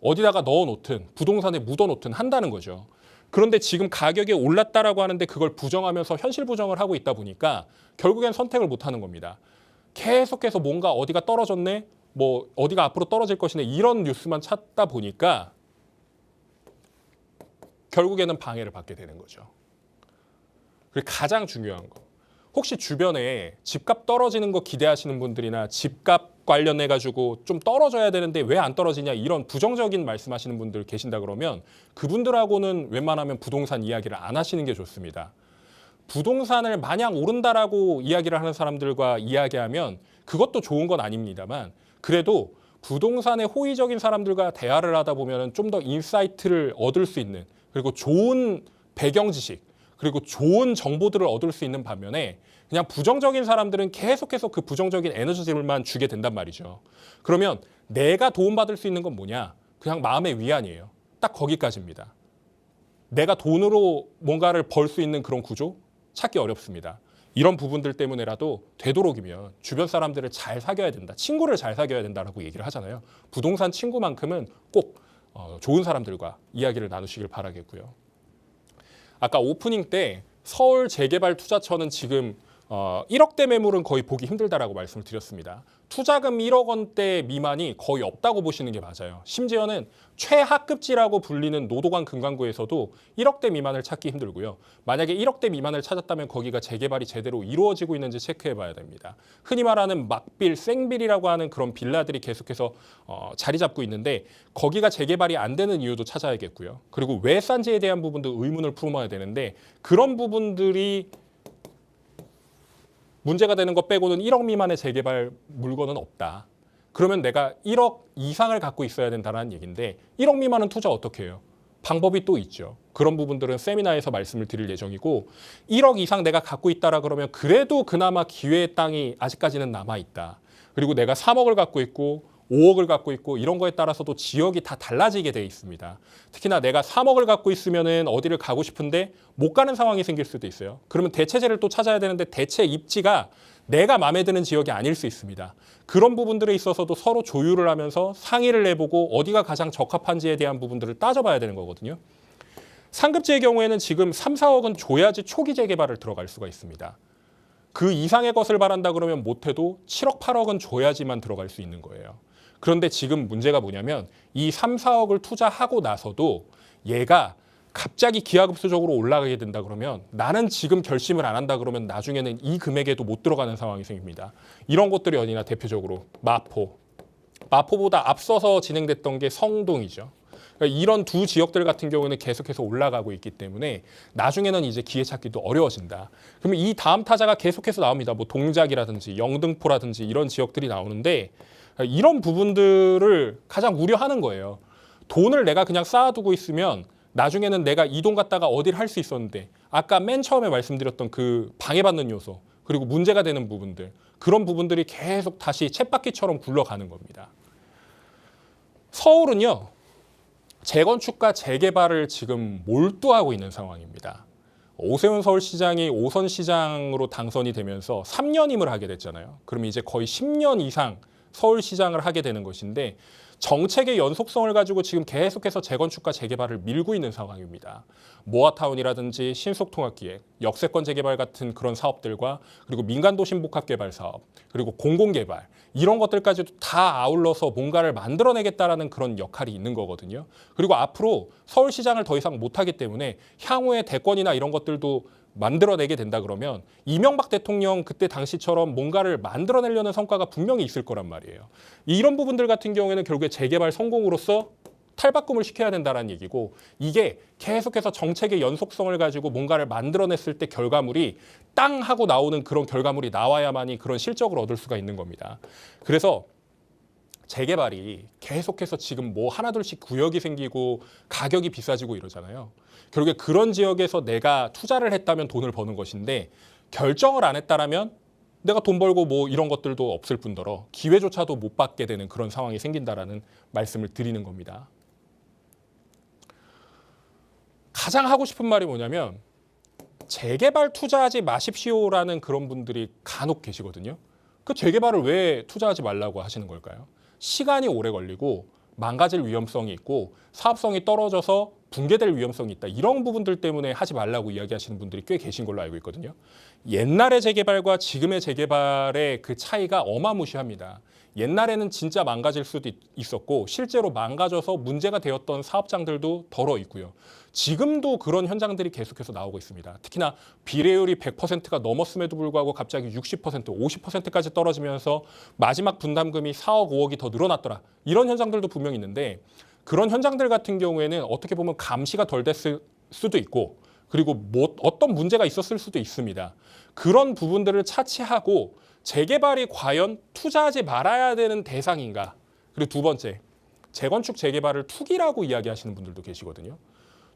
어디다가 넣어놓든 부동산에 묻어놓든 한다는 거죠. 그런데 지금 가격이 올랐다라고 하는데 그걸 부정하면서 현실 부정을 하고 있다 보니까 결국엔 선택을 못 하는 겁니다. 계속해서 뭔가 어디가 떨어졌네, 뭐 어디가 앞으로 떨어질 것이네 이런 뉴스만 찾다 보니까 결국에는 방해를 받게 되는 거죠. 그리고 가장 중요한 거. 혹시 주변에 집값 떨어지는 거 기대하시는 분들이나 집값 관련해 가지고 좀 떨어져야 되는데 왜 안 떨어지냐 이런 부정적인 말씀하시는 분들 계신다 그러면 그분들하고는 웬만하면 부동산 이야기를 안 하시는 게 좋습니다. 부동산을 마냥 오른다라고 이야기를 하는 사람들과 이야기하면 그것도 좋은 건 아닙니다만 그래도 부동산에 호의적인 사람들과 대화를 하다 보면 좀 더 인사이트를 얻을 수 있는 그리고 좋은 배경 지식 그리고 좋은 정보들을 얻을 수 있는 반면에 그냥 부정적인 사람들은 계속해서 그 부정적인 에너지들만 주게 된단 말이죠. 그러면 내가 도움받을 수 있는 건 뭐냐? 그냥 마음의 위안이에요. 딱 거기까지입니다. 내가 돈으로 뭔가를 벌 수 있는 그런 구조? 찾기 어렵습니다. 이런 부분들 때문에라도 되도록이면 주변 사람들을 잘 사귀어야 된다. 친구를 잘 사귀어야 된다라고 얘기를 하잖아요. 부동산 친구만큼은 꼭 좋은 사람들과 이야기를 나누시길 바라겠고요. 아까 오프닝 때 서울 재개발 투자처는 지금 1억대 매물은 거의 보기 힘들다라고 말씀을 드렸습니다. 투자금 1억 원대 미만이 거의 없다고 보시는 게 맞아요. 심지어는 최하급지라고 불리는 노도관 금강구에서도 1억대 미만을 찾기 힘들고요. 만약에 1억대 미만을 찾았다면 거기가 재개발이 제대로 이루어지고 있는지 체크해 봐야 됩니다. 흔히 말하는 막빌, 생빌이라고 하는 그런 빌라들이 계속해서 자리 잡고 있는데 거기가 재개발이 안 되는 이유도 찾아야겠고요. 그리고 왜 싼지에 대한 부분도 의문을 품어야 되는데 그런 부분들이 문제가 되는 것 빼고는 1억 미만의 재개발 물건은 없다. 그러면 내가 1억 이상을 갖고 있어야 된다는 얘기인데 1억 미만은 투자 어떻게 해요? 방법이 또 있죠. 그런 부분들은 세미나에서 말씀을 드릴 예정이고 1억 이상 내가 갖고 있다라 그러면 그래도 그나마 기회의 땅이 아직까지는 남아있다. 그리고 내가 3억을 갖고 있고 5억을 갖고 있고 이런 거에 따라서도 지역이 다 달라지게 돼 있습니다. 특히나 내가 3억을 갖고 있으면은 어디를 가고 싶은데 못 가는 상황이 생길 수도 있어요. 그러면 대체제를 또 찾아야 되는데 대체 입지가 내가 마음에 드는 지역이 아닐 수 있습니다. 그런 부분들에 있어서도 서로 조율을 하면서 상의를 해보고 어디가 가장 적합한지에 대한 부분들을 따져봐야 되는 거거든요. 상급지의 경우에는 지금 3, 4억은 줘야지 초기 재개발을 들어갈 수가 있습니다. 그 이상의 것을 바란다 그러면 못해도 7억, 8억은 줘야지만 들어갈 수 있는 거예요. 그런데 지금 문제가 뭐냐면 이 3, 4억을 투자하고 나서도 얘가 갑자기 기하급수적으로 올라가게 된다 그러면 나는 지금 결심을 안 한다 그러면 나중에는 이 금액에도 못 들어가는 상황이 생깁니다. 이런 것들이 어디나 대표적으로 마포보다 앞서서 진행됐던 게 성동이죠. 그러니까 이런 두 지역들 같은 경우는 계속해서 올라가고 있기 때문에 나중에는 이제 기회 찾기도 어려워진다. 그러면 이 다음 타자가 계속해서 나옵니다. 뭐 동작이라든지 영등포라든지 이런 지역들이 나오는데 이런 부분들을 가장 우려하는 거예요. 돈을 내가 그냥 쌓아두고 있으면 나중에는 내가 이동 갔다가 어디를 할 수 있었는데 아까 맨 처음에 말씀드렸던 그 방해받는 요소 그리고 문제가 되는 부분들 그런 부분들이 계속 다시 쳇바퀴처럼 굴러가는 겁니다. 서울은요. 재건축과 재개발을 지금 몰두하고 있는 상황입니다. 오세훈 서울시장이 5선 시장으로 당선이 되면서 3년임을 하게 됐잖아요. 그럼 이제 거의 10년 이상 서울시장을 하게 되는 것인데 정책의 연속성을 가지고 지금 계속해서 재건축과 재개발을 밀고 있는 상황입니다. 모아타운이라든지 신속통합기획, 역세권 재개발 같은 그런 사업들과 그리고 민간도심복합개발 사업, 그리고 공공개발 이런 것들까지도 다 아울러서 뭔가를 만들어내겠다라는 그런 역할이 있는 거거든요. 그리고 앞으로 서울시장을 더 이상 못하기 때문에 향후에 대권이나 이런 것들도 만들어내게 된다 그러면 이명박 대통령 그때 당시처럼 뭔가를 만들어내려는 성과가 분명히 있을 거란 말이에요. 이런 부분들 같은 경우에는 결국에 재개발 성공으로서 탈바꿈을 시켜야 된다는 얘기고 이게 계속해서 정책의 연속성을 가지고 뭔가를 만들어냈을 때 결과물이 땅 하고 나오는 그런 결과물이 나와야만이 그런 실적을 얻을 수가 있는 겁니다. 그래서 재개발이 계속해서 지금 뭐 하나둘씩 구역이 생기고 가격이 비싸지고 이러잖아요. 결국에 그런 지역에서 내가 투자를 했다면 돈을 버는 것인데 결정을 안 했다라면 내가 돈 벌고 뭐 이런 것들도 없을 뿐더러 기회조차도 못 받게 되는 그런 상황이 생긴다라는 말씀을 드리는 겁니다. 가장 하고 싶은 말이 뭐냐면 재개발 투자하지 마십시오라는 그런 분들이 간혹 계시거든요. 그 재개발을 왜 투자하지 말라고 하시는 걸까요? 시간이 오래 걸리고 망가질 위험성이 있고 사업성이 떨어져서 붕괴될 위험성이 있다. 이런 부분들 때문에 하지 말라고 이야기하시는 분들이 꽤 계신 걸로 알고 있거든요. 옛날의 재개발과 지금의 재개발의 그 차이가 어마무시합니다. 옛날에는 진짜 망가질 수도 있었고 실제로 망가져서 문제가 되었던 사업장들도 덜어 있고요. 지금도 그런 현장들이 계속해서 나오고 있습니다. 특히나 비례율이 100%가 넘었음에도 불구하고 갑자기 60%, 50%까지 떨어지면서 마지막 분담금이 4억, 5억이 더 늘어났더라. 이런 현장들도 분명히 있는데 그런 현장들 같은 경우에는 어떻게 보면 감시가 덜 됐을 수도 있고 그리고 뭐 어떤 문제가 있었을 수도 있습니다. 그런 부분들을 차치하고 재개발이 과연 투자하지 말아야 되는 대상인가? 그리고 두 번째, 재건축 재개발을 투기라고 이야기하시는 분들도 계시거든요.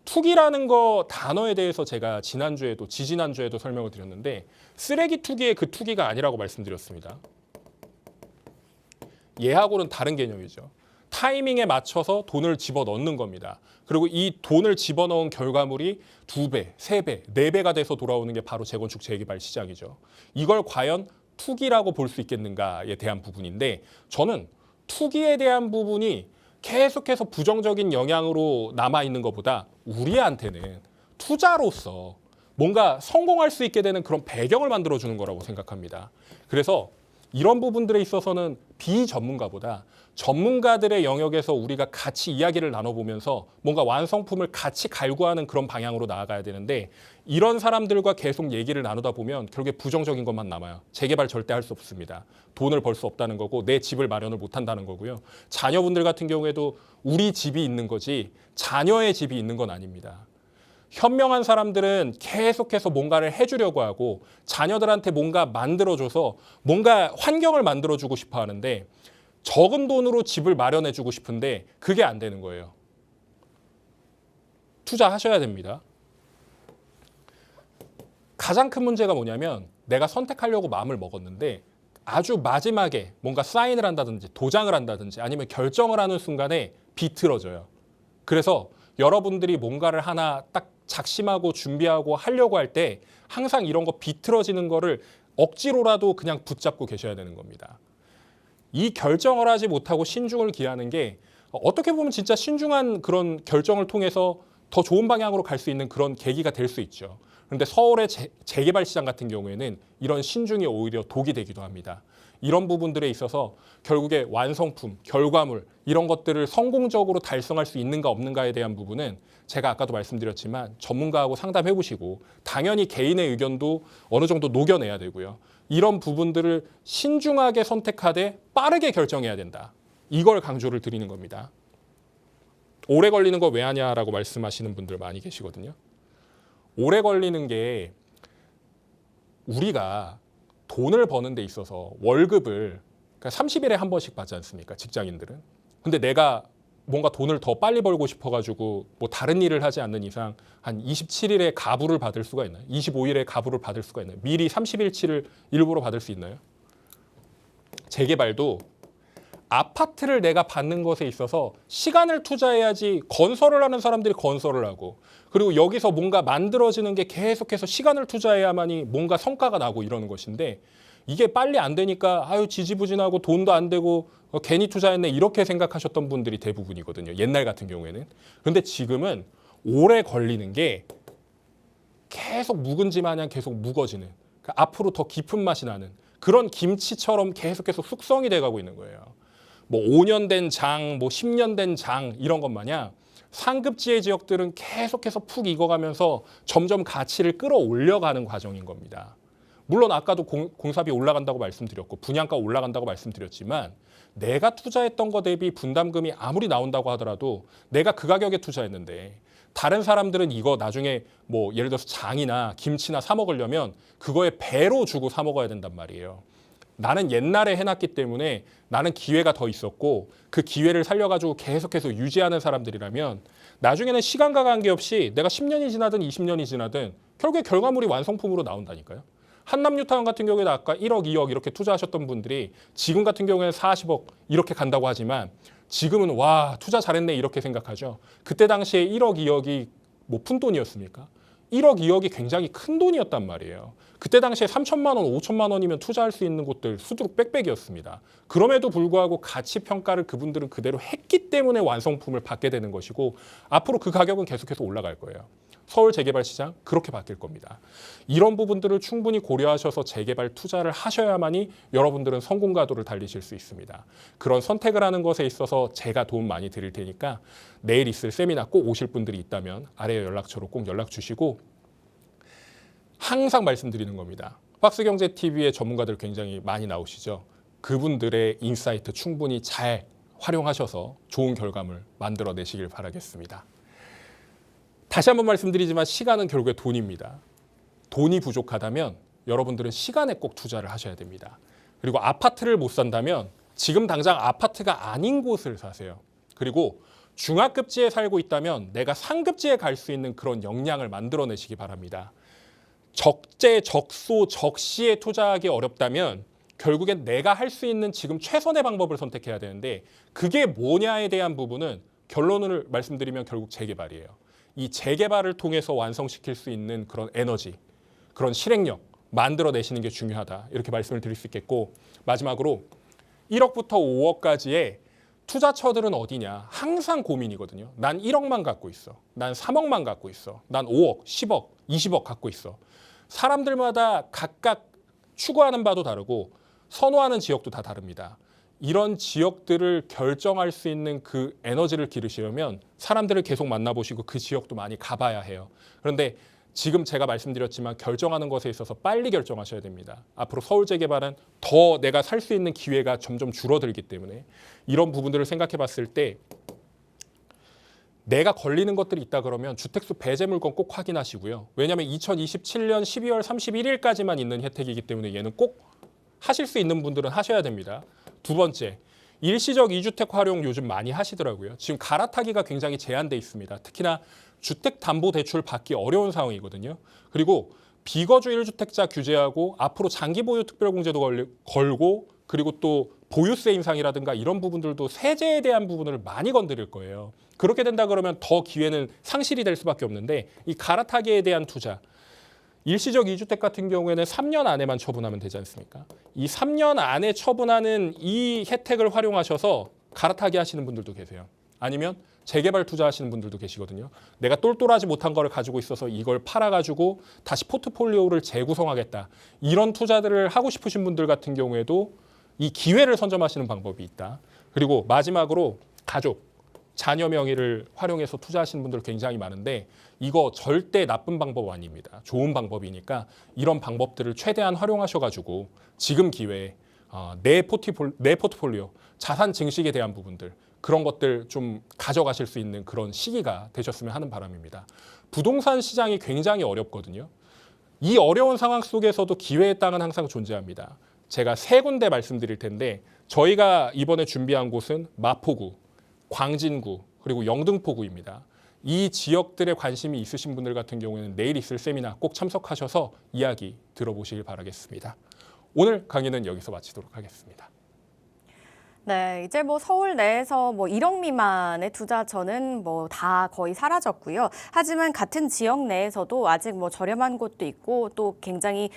투기라는 거 단어에 대해서 제가 지난주에도 지지난주에도 설명을 드렸는데 쓰레기 투기의 그 투기가 아니라고 말씀드렸습니다. 얘하고는 다른 개념이죠. 타이밍에 맞춰서 돈을 집어넣는 겁니다. 그리고 이 돈을 집어넣은 결과물이 2배, 3배, 4배가 돼서 돌아오는 게 바로 재건축 재개발 시장이죠. 이걸 과연 투기라고 볼 수 있겠는가에 대한 부분인데 저는 투기에 대한 부분이 계속해서 부정적인 영향으로 남아있는 것보다 우리한테는 투자로서 뭔가 성공할 수 있게 되는 그런 배경을 만들어주는 거라고 생각합니다. 그래서 이런 부분들에 있어서는 비전문가보다 전문가들의 영역에서 우리가 같이 이야기를 나눠보면서 뭔가 완성품을 같이 갈구하는 그런 방향으로 나아가야 되는데 이런 사람들과 계속 얘기를 나누다 보면 결국에 부정적인 것만 남아요. 재개발 절대 할 수 없습니다. 돈을 벌 수 없다는 거고 내 집을 마련을 못 한다는 거고요. 자녀분들 같은 경우에도 우리 집이 있는 거지 자녀의 집이 있는 건 아닙니다. 현명한 사람들은 계속해서 뭔가를 해주려고 하고 자녀들한테 뭔가 만들어줘서 뭔가 환경을 만들어주고 싶어 하는데 적은 돈으로 집을 마련해주고 싶은데 그게 안 되는 거예요. 투자하셔야 됩니다. 가장 큰 문제가 뭐냐면 내가 선택하려고 마음을 먹었는데 아주 마지막에 뭔가 사인을 한다든지 도장을 한다든지 아니면 결정을 하는 순간에 비틀어져요. 그래서 여러분들이 뭔가를 하나 딱 작심하고 준비하고 하려고 할 때 항상 이런 거 비틀어지는 거를 억지로라도 그냥 붙잡고 계셔야 되는 겁니다. 이 결정을 하지 못하고 신중을 기하는 게 어떻게 보면 진짜 신중한 그런 결정을 통해서 더 좋은 방향으로 갈 수 있는 그런 계기가 될 수 있죠. 그런데 서울의 재개발 시장 같은 경우에는 이런 신중이 오히려 독이 되기도 합니다. 이런 부분들에 있어서 결국에 완성품, 결과물 이런 것들을 성공적으로 달성할 수 있는가 없는가에 대한 부분은 제가 아까도 말씀드렸지만 전문가하고 상담해 보시고 당연히 개인의 의견도 어느 정도 녹여내야 되고요. 이런 부분들을 신중하게 선택하되 빠르게 결정해야 된다. 이걸 강조를 드리는 겁니다. 오래 걸리는 거 왜 하냐라고 말씀하시는 분들 많이 계시거든요. 오래 걸리는 게 우리가 돈을 버는 데 있어서 월급을 그러니까 30일에 한 번씩 받지 않습니까? 직장인들은. 근데 내가 뭔가 돈을 더 빨리 벌고 싶어가지고 뭐 다른 일을 하지 않는 이상 한 27일에 가부를 받을 수가 있나요? 25일에 가부를 받을 수가 있나요? 미리 30일치를 일부러 받을 수 있나요? 재개발도 아파트를 내가 받는 것에 있어서 시간을 투자해야지 건설을 하는 사람들이 건설을 하고 그리고 여기서 뭔가 만들어지는 게 계속해서 시간을 투자해야만이 뭔가 성과가 나고 이러는 것인데 이게 빨리 안 되니까 아유 지지부진하고 돈도 안 되고 괜히 투자했네 이렇게 생각하셨던 분들이 대부분이거든요. 옛날 같은 경우에는. 그런데 지금은 오래 걸리는 게 계속 묵은지 마냥 계속 묵어지는 그러니까 앞으로 더 깊은 맛이 나는 그런 김치처럼 계속해서 숙성이 돼가고 있는 거예요. 뭐 5년 된 장, 뭐 10년 된 장 이런 것 마냥 상급지의 지역들은 계속해서 푹 익어가면서 점점 가치를 끌어올려가는 과정인 겁니다. 물론 아까도 공사비 올라간다고 말씀드렸고 분양가 올라간다고 말씀드렸지만 내가 투자했던 거 대비 분담금이 아무리 나온다고 하더라도 내가 그 가격에 투자했는데 다른 사람들은 이거 나중에 뭐 예를 들어서 장이나 김치나 사 먹으려면 그거에 배로 주고 사 먹어야 된단 말이에요. 나는 옛날에 해놨기 때문에 나는 기회가 더 있었고 그 기회를 살려가지고 계속해서 유지하는 사람들이라면 나중에는 시간과 관계없이 내가 10년이 지나든 20년이 지나든 결국에 결과물이 완성품으로 나온다니까요. 한남뉴타운 같은 경우에는 아까 1억, 2억 이렇게 투자하셨던 분들이 지금 같은 경우에는 40억 이렇게 간다고 하지만 지금은 와 투자 잘했네 이렇게 생각하죠. 그때 당시에 1억, 2억이 뭐 푼돈이었습니까? 1억, 2억이 굉장히 큰 돈이었단 말이에요. 그때 당시에 3천만 원, 5천만 원이면 투자할 수 있는 곳들 수두룩 빽빽이었습니다. 그럼에도 불구하고 가치 평가를 그분들은 그대로 했기 때문에 완성품을 받게 되는 것이고 앞으로 그 가격은 계속해서 올라갈 거예요. 서울 재개발 시장 그렇게 바뀔 겁니다. 이런 부분들을 충분히 고려하셔서 재개발 투자를 하셔야만이 여러분들은 성공 가도를 달리실 수 있습니다. 그런 선택을 하는 것에 있어서 제가 도움 많이 드릴 테니까 내일 있을 세미나 꼭 오실 분들이 있다면 아래 연락처로 꼭 연락 주시고 항상 말씀드리는 겁니다. 박스경제TV의 전문가들 굉장히 많이 나오시죠. 그분들의 인사이트 충분히 잘 활용하셔서 좋은 결과물 만들어내시길 바라겠습니다. 다시 한번 말씀드리지만 시간은 결국에 돈입니다. 돈이 부족하다면 여러분들은 시간에 꼭 투자를 하셔야 됩니다. 그리고 아파트를 못 산다면 지금 당장 아파트가 아닌 곳을 사세요. 그리고 중하급지에 살고 있다면 내가 상급지에 갈 수 있는 그런 역량을 만들어내시기 바랍니다. 적재, 적소, 적시에 투자하기 어렵다면 결국엔 내가 할 수 있는 지금 최선의 방법을 선택해야 되는데 그게 뭐냐에 대한 부분은 결론을 말씀드리면 결국 재개발이에요. 이 재개발을 통해서 완성시킬 수 있는 그런 에너지, 그런 실행력 만들어내시는 게 중요하다. 이렇게 말씀을 드릴 수 있겠고 마지막으로 1억부터 5억까지의 투자처들은 어디냐 항상 고민이거든요. 난 1억만 갖고 있어. 난 3억만 갖고 있어. 난 5억, 10억, 20억 갖고 있어. 사람들마다 각각 추구하는 바도 다르고 선호하는 지역도 다 다릅니다. 이런 지역들을 결정할 수 있는 그 에너지를 기르시려면 사람들을 계속 만나보시고 그 지역도 많이 가봐야 해요. 그런데 지금 제가 말씀드렸지만 결정하는 것에 있어서 빨리 결정하셔야 됩니다. 앞으로 서울 재개발은 더 내가 살 수 있는 기회가 점점 줄어들기 때문에 이런 부분들을 생각해 봤을 때 내가 걸리는 것들이 있다 그러면 주택수 배제 물건 꼭 확인하시고요. 왜냐하면 2027년 12월 31일까지만 있는 혜택이기 때문에 얘는 꼭 하실 수 있는 분들은 하셔야 됩니다. 두 번째, 일시적 2주택 활용 요즘 많이 하시더라고요. 지금 갈아타기가 굉장히 제한돼 있습니다. 특히나 주택담보대출 받기 어려운 상황이거든요. 그리고 비거주 1주택자 규제하고 앞으로 장기보유 특별공제도 걸고 그리고 또 보유세 인상이라든가 이런 부분들도 세제에 대한 부분을 많이 건드릴 거예요. 그렇게 된다 그러면 더 기회는 상실이 될 수밖에 없는데 이 갈아타기에 대한 투자, 일시적 2주택 같은 경우에는 3년 안에만 처분하면 되지 않습니까? 이 3년 안에 처분하는 이 혜택을 활용하셔서 갈아타기 하시는 분들도 계세요. 아니면 재개발 투자하시는 분들도 계시거든요. 내가 똘똘하지 못한 거를 가지고 있어서 이걸 팔아가지고 다시 포트폴리오를 재구성하겠다. 이런 투자들을 하고 싶으신 분들 같은 경우에도 이 기회를 선점하시는 방법이 있다. 그리고 마지막으로 가족, 자녀 명의를 활용해서 투자하시는 분들 굉장히 많은데 이거 절대 나쁜 방법 아닙니다. 좋은 방법이니까 이런 방법들을 최대한 활용하셔가지고 지금 기회에 내 포트폴리오, 자산 증식에 대한 부분들 그런 것들 좀 가져가실 수 있는 그런 시기가 되셨으면 하는 바람입니다. 부동산 시장이 굉장히 어렵거든요. 이 어려운 상황 속에서도 기회의 땅은 항상 존재합니다. 제가 세 군데 말씀드릴 텐데 저희가 이번에 준비한 곳은 마포구, 광진구, 그리고 영등포구입니다. 이 지역들에 관심이 있으신 분들 같은 경우에는 내일 있을 세미나 꼭 참석하셔서 이야기 들어보시길 바라겠습니다. 오늘 강의는 여기서 마치도록 하겠습니다. 네, 이제 뭐 서울 내에서 뭐 1억 미만의 투자처는 뭐 다 거의 사라졌고요. 하지만 같은 지역 내에서도 아직 뭐 저렴한 곳도 있고 또 굉장히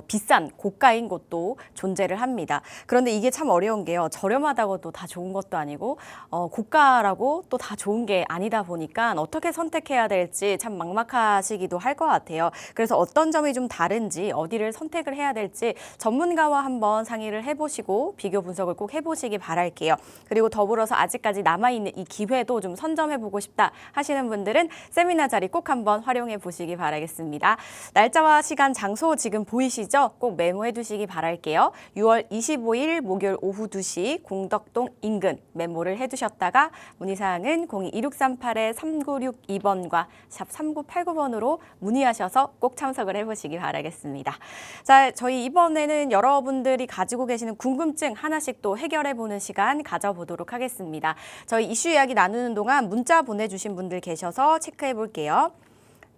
비싼 고가인 곳도 존재를 합니다. 그런데 이게 참 어려운 게요. 저렴하다고 또 다 좋은 것도 아니고 고가라고 또 다 좋은 게 아니다 보니까 어떻게 선택해야 될지 참 막막하시기도 할 것 같아요. 그래서 어떤 점이 좀 다른지 어디를 선택을 해야 될지 전문가와 한번 상의를 해보시고 비교 분석을 꼭 해보시기 바랍니다. 할게요. 그리고 더불어서 아직까지 남아있는 이 기회도 좀 선점해보고 싶다 하시는 분들은 세미나 자리 꼭 한번 활용해 보시기 바라겠습니다. 날짜와 시간, 장소 지금 보이시죠? 꼭 메모해 두시기 바랄게요. 6월 25일 목요일 오후 2시 공덕동 인근 메모를 해두셨다가 문의사항은 02-2638-3962번과 샵 3989번으로 문의하셔서 꼭 참석을 해보시기 바라겠습니다. 자, 저희 이번에는 여러분들이 가지고 계시는 궁금증 하나씩 또 해결해보는 시간 가져보도록 하겠습니다. 저희 이슈 이야기 나누는 동안 문자 보내주신 분들 계셔서 체크해 볼게요.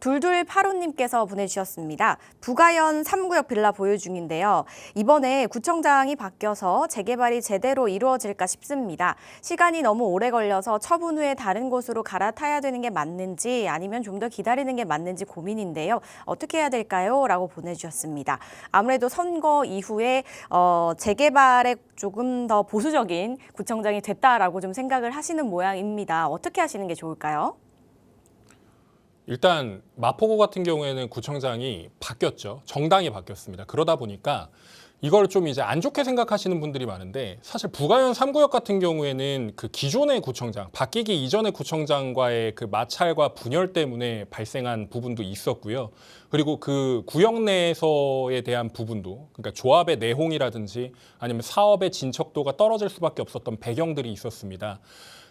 2285님께서 보내주셨습니다. 부가현 3구역 빌라 보유 중인데요. 이번에 구청장이 바뀌어서 재개발이 제대로 이루어질까 싶습니다. 시간이 너무 오래 걸려서 처분 후에 다른 곳으로 갈아타야 되는 게 맞는지 아니면 좀 더 기다리는 게 맞는지 고민인데요. 어떻게 해야 될까요? 라고 보내주셨습니다. 아무래도 선거 이후에 재개발에 조금 더 보수적인 구청장이 됐다라고 좀 생각을 하시는 모양입니다. 어떻게 하시는 게 좋을까요? 일단 마포구 같은 경우에는 구청장이 바뀌었죠. 정당이 바뀌었습니다. 그러다 보니까 이걸 좀 이제 안 좋게 생각하시는 분들이 많은데 사실 부가현 3구역 같은 경우에는 그 기존의 구청장, 바뀌기 이전의 구청장과의 그 마찰과 분열 때문에 발생한 부분도 있었고요. 그리고 그 구역 내에서에 대한 부분도 그러니까 조합의 내홍이라든지 아니면 사업의 진척도가 떨어질 수밖에 없었던 배경들이 있었습니다.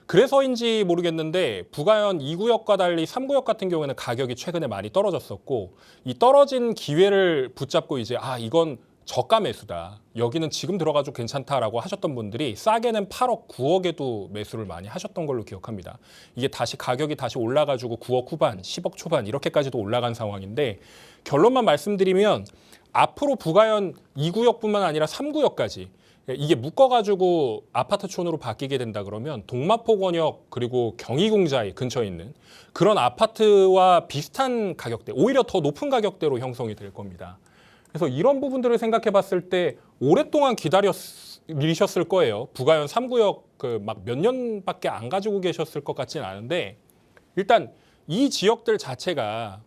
그래서인지 모르겠는데 부가현 2구역과 달리 3구역 같은 경우에는 가격이 최근에 많이 떨어졌었고 이 떨어진 기회를 붙잡고 이제 이건 저가 매수다. 여기는 지금 들어가도 괜찮다라고 하셨던 분들이 싸게는 8억, 9억에도 매수를 많이 하셨던 걸로 기억합니다. 이게 다시 가격이 다시 올라가지고 9억 후반, 10억 초반 이렇게까지도 올라간 상황인데 결론만 말씀드리면 앞으로 부가현 2구역뿐만 아니라 3구역까지 이게 묶어가지고 아파트촌으로 바뀌게 된다 그러면 동마포권역 그리고 경희궁자에 근처에 있는 그런 아파트와 비슷한 가격대, 오히려 더 높은 가격대로 형성이 될 겁니다. 그래서 이런 부분들을 생각해 봤을 때 오랫동안 기다리셨을 거예요. 부가현 3구역 그 막 몇 년밖에 안 가지고 계셨을 것 같지는 않은데 일단 이 지역들 자체가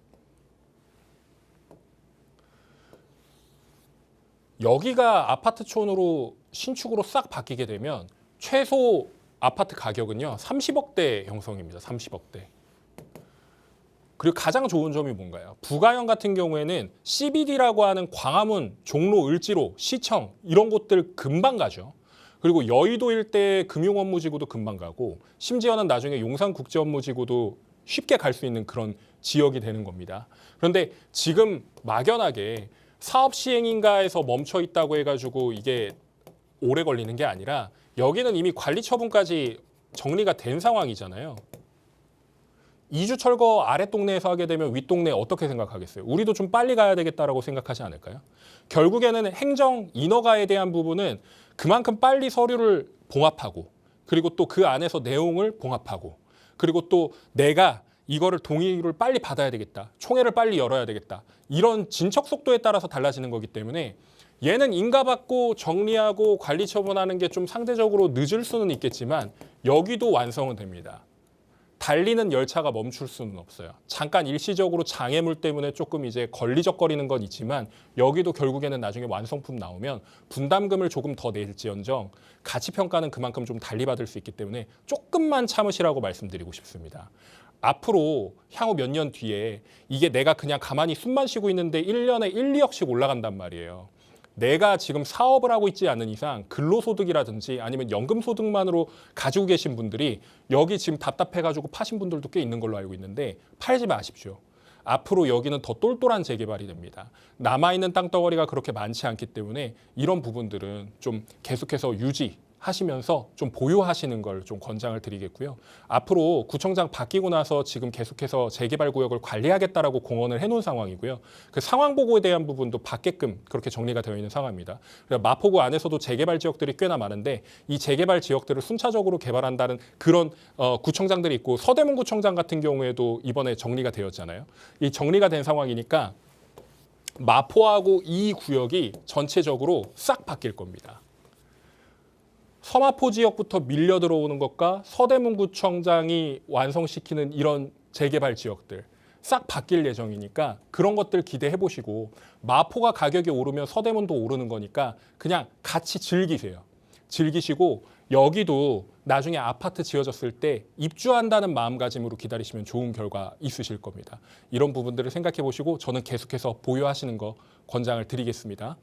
여기가 아파트촌으로 신축으로 싹 바뀌게 되면 최소 아파트 가격은요 30억대 형성입니다. 30억대. 그리고 가장 좋은 점이 뭔가요? 부가현 같은 경우에는 CBD라고 하는 광화문, 종로, 을지로, 시청 이런 곳들 금방 가죠. 그리고 여의도 일대 금융업무지구도 금방 가고 심지어는 나중에 용산국제업무지구도 쉽게 갈 수 있는 그런 지역이 되는 겁니다. 그런데 지금 막연하게 사업 시행인가에서 멈춰 있다고 해가지고 이게 오래 걸리는 게 아니라 여기는 이미 관리 처분까지 정리가 된 상황이잖아요. 이주 철거 아랫동네에서 하게 되면 윗동네 어떻게 생각하겠어요? 우리도 좀 빨리 가야 되겠다라고 생각하지 않을까요? 결국에는 행정 인허가에 대한 부분은 그만큼 빨리 서류를 봉합하고 그리고 또 그 안에서 내용을 봉합하고 그리고 또 내가 이거를 동의를 빨리 받아야 되겠다. 총회를 빨리 열어야 되겠다. 이런 진척 속도에 따라서 달라지는 거기 때문에 얘는 인가받고 정리하고 관리 처분하는 게 좀 상대적으로 늦을 수는 있겠지만 여기도 완성은 됩니다. 달리는 열차가 멈출 수는 없어요. 잠깐 일시적으로 장애물 때문에 조금 이제 걸리적거리는 건 있지만 여기도 결국에는 나중에 완성품 나오면 분담금을 조금 더 낼지언정 가치 평가는 그만큼 좀 달리 받을 수 있기 때문에 조금만 참으시라고 말씀드리고 싶습니다. 앞으로 향후 몇 년 뒤에 이게 내가 그냥 가만히 숨만 쉬고 있는데 1년에 1, 2억씩 올라간단 말이에요. 내가 지금 사업을 하고 있지 않은 이상 근로소득이라든지 아니면 연금소득만으로 가지고 계신 분들이 여기 지금 답답해가지고 파신 분들도 꽤 있는 걸로 알고 있는데 팔지 마십시오. 앞으로 여기는 더 똘똘한 재개발이 됩니다. 남아있는 땅덩어리가 그렇게 많지 않기 때문에 이런 부분들은 좀 계속해서 유지하시면서 좀 보유하시는 걸 좀 권장을 드리겠고요. 앞으로 구청장 바뀌고 나서 지금 계속해서 재개발 구역을 관리하겠다라고 공언을 해놓은 상황이고요. 그 상황 보고에 대한 부분도 받게끔 그렇게 정리가 되어 있는 상황입니다. 마포구 안에서도 재개발 지역들이 꽤나 많은데 이 재개발 지역들을 순차적으로 개발한다는 그런 구청장들이 있고 서대문 구청장 같은 경우에도 이번에 정리가 되었잖아요. 이 정리가 된 상황이니까 마포하고 이 구역이 전체적으로 싹 바뀔 겁니다. 서마포 지역부터 밀려 들어오는 것과 서대문구청장이 완성시키는 이런 재개발 지역들 싹 바뀔 예정이니까 그런 것들 기대해 보시고 마포가 가격이 오르면 서대문도 오르는 거니까 그냥 같이 즐기세요. 즐기시고 여기도 나중에 아파트 지어졌을 때 입주한다는 마음가짐으로 기다리시면 좋은 결과 있으실 겁니다. 이런 부분들을 생각해 보시고 저는 계속해서 보유하시는 거 권장을 드리겠습니다.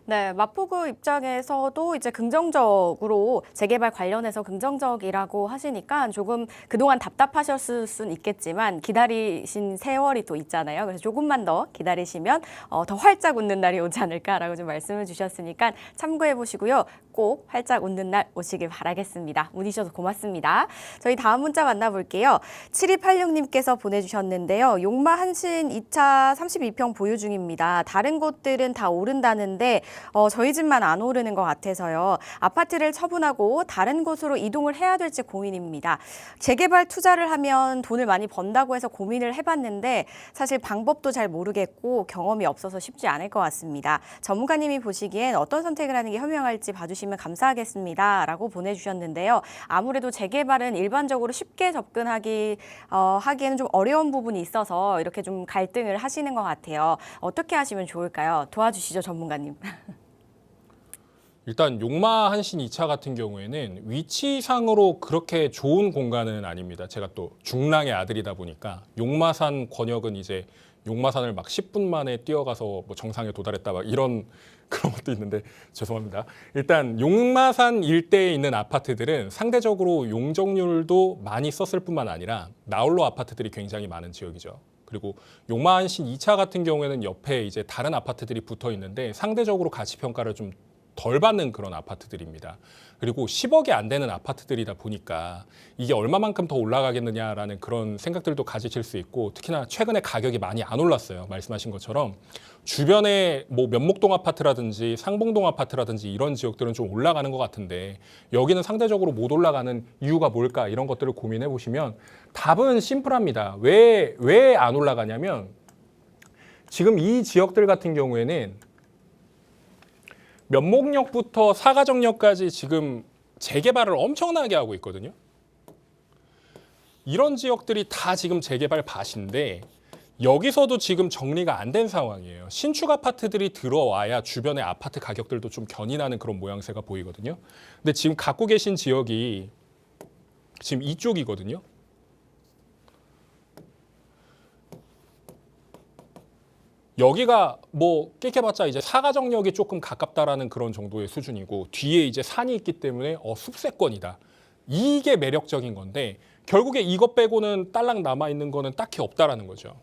네, 마포구 입장에서도 이제 긍정적으로 재개발 관련해서 긍정적이라고 하시니까 조금 그동안 답답하셨을 수는 있겠지만 기다리신 세월이 또 있잖아요. 그래서 조금만 더 기다리시면 더 활짝 웃는 날이 오지 않을까라고 좀 말씀을 주셨으니까 참고해 보시고요. 꼭 활짝 웃는 날 오시길 바라겠습니다. 문의 주셔서 고맙습니다. 저희 다음 문자 만나볼게요. 7286님께서 보내주셨는데요. 용마 한신 2차 32평 보유 중입니다. 다른 곳들은 다 오른다는데 저희 집만 안 오르는 것 같아서요. 아파트를 처분하고 다른 곳으로 이동을 해야 될지 고민입니다. 재개발 투자를 하면 돈을 많이 번다고 해서 고민을 해봤는데 사실 방법도 잘 모르겠고 경험이 없어서 쉽지 않을 것 같습니다. 전문가님이 보시기엔 어떤 선택을 하는 게 현명할지 봐주시면 감사하겠습니다. 라고 보내주셨는데요. 아무래도 재개발은 일반적으로 쉽게 하기에는 좀 어려운 부분이 있어서 이렇게 좀 갈등을 하시는 것 같아요. 어떻게 하시면 좋을까요? 도와주시죠, 전문가님. 일단 용마 한신 2차 같은 경우에는 위치상으로 그렇게 좋은 공간은 아닙니다. 제가 또 중랑의 아들이다 보니까 용마산 권역은 이제 용마산을 막 10분 만에 뛰어가서 뭐 정상에 도달했다 막 이런 그런 것도 있는데 죄송합니다. 일단 용마산 일대에 있는 아파트들은 상대적으로 용적률도 많이 썼을 뿐만 아니라 나홀로 아파트들이 굉장히 많은 지역이죠. 그리고 용마 한신 2차 같은 경우에는 옆에 이제 다른 아파트들이 붙어 있는데 상대적으로 가치 평가를 좀 덜 받는 그런 아파트들입니다. 그리고 10억이 안 되는 아파트들이다 보니까 이게 얼마만큼 더 올라가겠느냐라는 그런 생각들도 가지실 수 있고, 특히나 최근에 가격이 많이 안 올랐어요. 말씀하신 것처럼 주변에 뭐 면목동 아파트라든지 상봉동 아파트라든지 이런 지역들은 좀 올라가는 것 같은데 여기는 상대적으로 못 올라가는 이유가 뭘까, 이런 것들을 고민해 보시면 답은 심플합니다. 왜 안 올라가냐면 지금 이 지역들 같은 경우에는 면목역부터 사가정역까지 지금 재개발을 엄청나게 하고 있거든요. 이런 지역들이 다 지금 재개발 밭인데 여기서도 지금 정리가 안 된 상황이에요. 신축 아파트들이 들어와야 주변의 아파트 가격들도 좀 견인하는 그런 모양새가 보이거든요. 근데 지금 갖고 계신 지역이 지금 이쪽이거든요. 여기가 뭐 깨켜봤자 이제 사가정역이 조금 가깝다라는 그런 정도의 수준이고 뒤에 이제 산이 있기 때문에 숲세권이다. 이게 매력적인 건데 결국에 이것 빼고는 딸랑 남아 있는 거는 딱히 없다라는 거죠.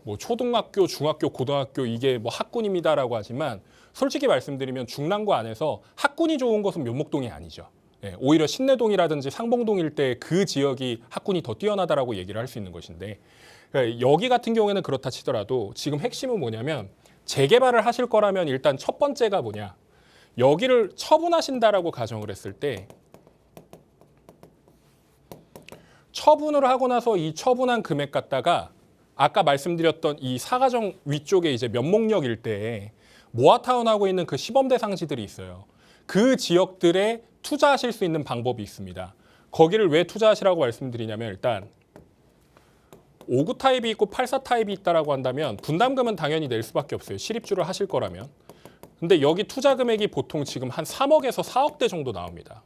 뭐 초등학교, 중학교, 고등학교 이게 뭐 학군입니다라고 하지만 솔직히 말씀드리면 중랑구 안에서 학군이 좋은 것은 면목동이 아니죠. 오히려 신내동이라든지 상봉동 일대 그 지역이 학군이 더 뛰어나다라고 얘기를 할 수 있는 것인데, 그러니까 여기 같은 경우에는 그렇다 치더라도 지금 핵심은 뭐냐면 재개발을 하실 거라면 일단 첫 번째가 뭐냐, 여기를 처분하신다라고 가정을 했을 때 처분을 하고 나서 이 처분한 금액 갖다가 아까 말씀드렸던 이 사가정 위쪽에 이제 면목역 일대에 모아타운하고 있는 그 시범 대상지들이 있어요. 그 지역들에 투자하실 수 있는 방법이 있습니다. 거기를 왜 투자하시라고 말씀드리냐면 일단 5구 타입이 있고 84 타입이 있다라고 한다면 분담금은 당연히 낼 수밖에 없어요. 실입주를 하실 거라면. 근데 여기 투자 금액이 보통 지금 한 3억에서 4억대 정도 나옵니다.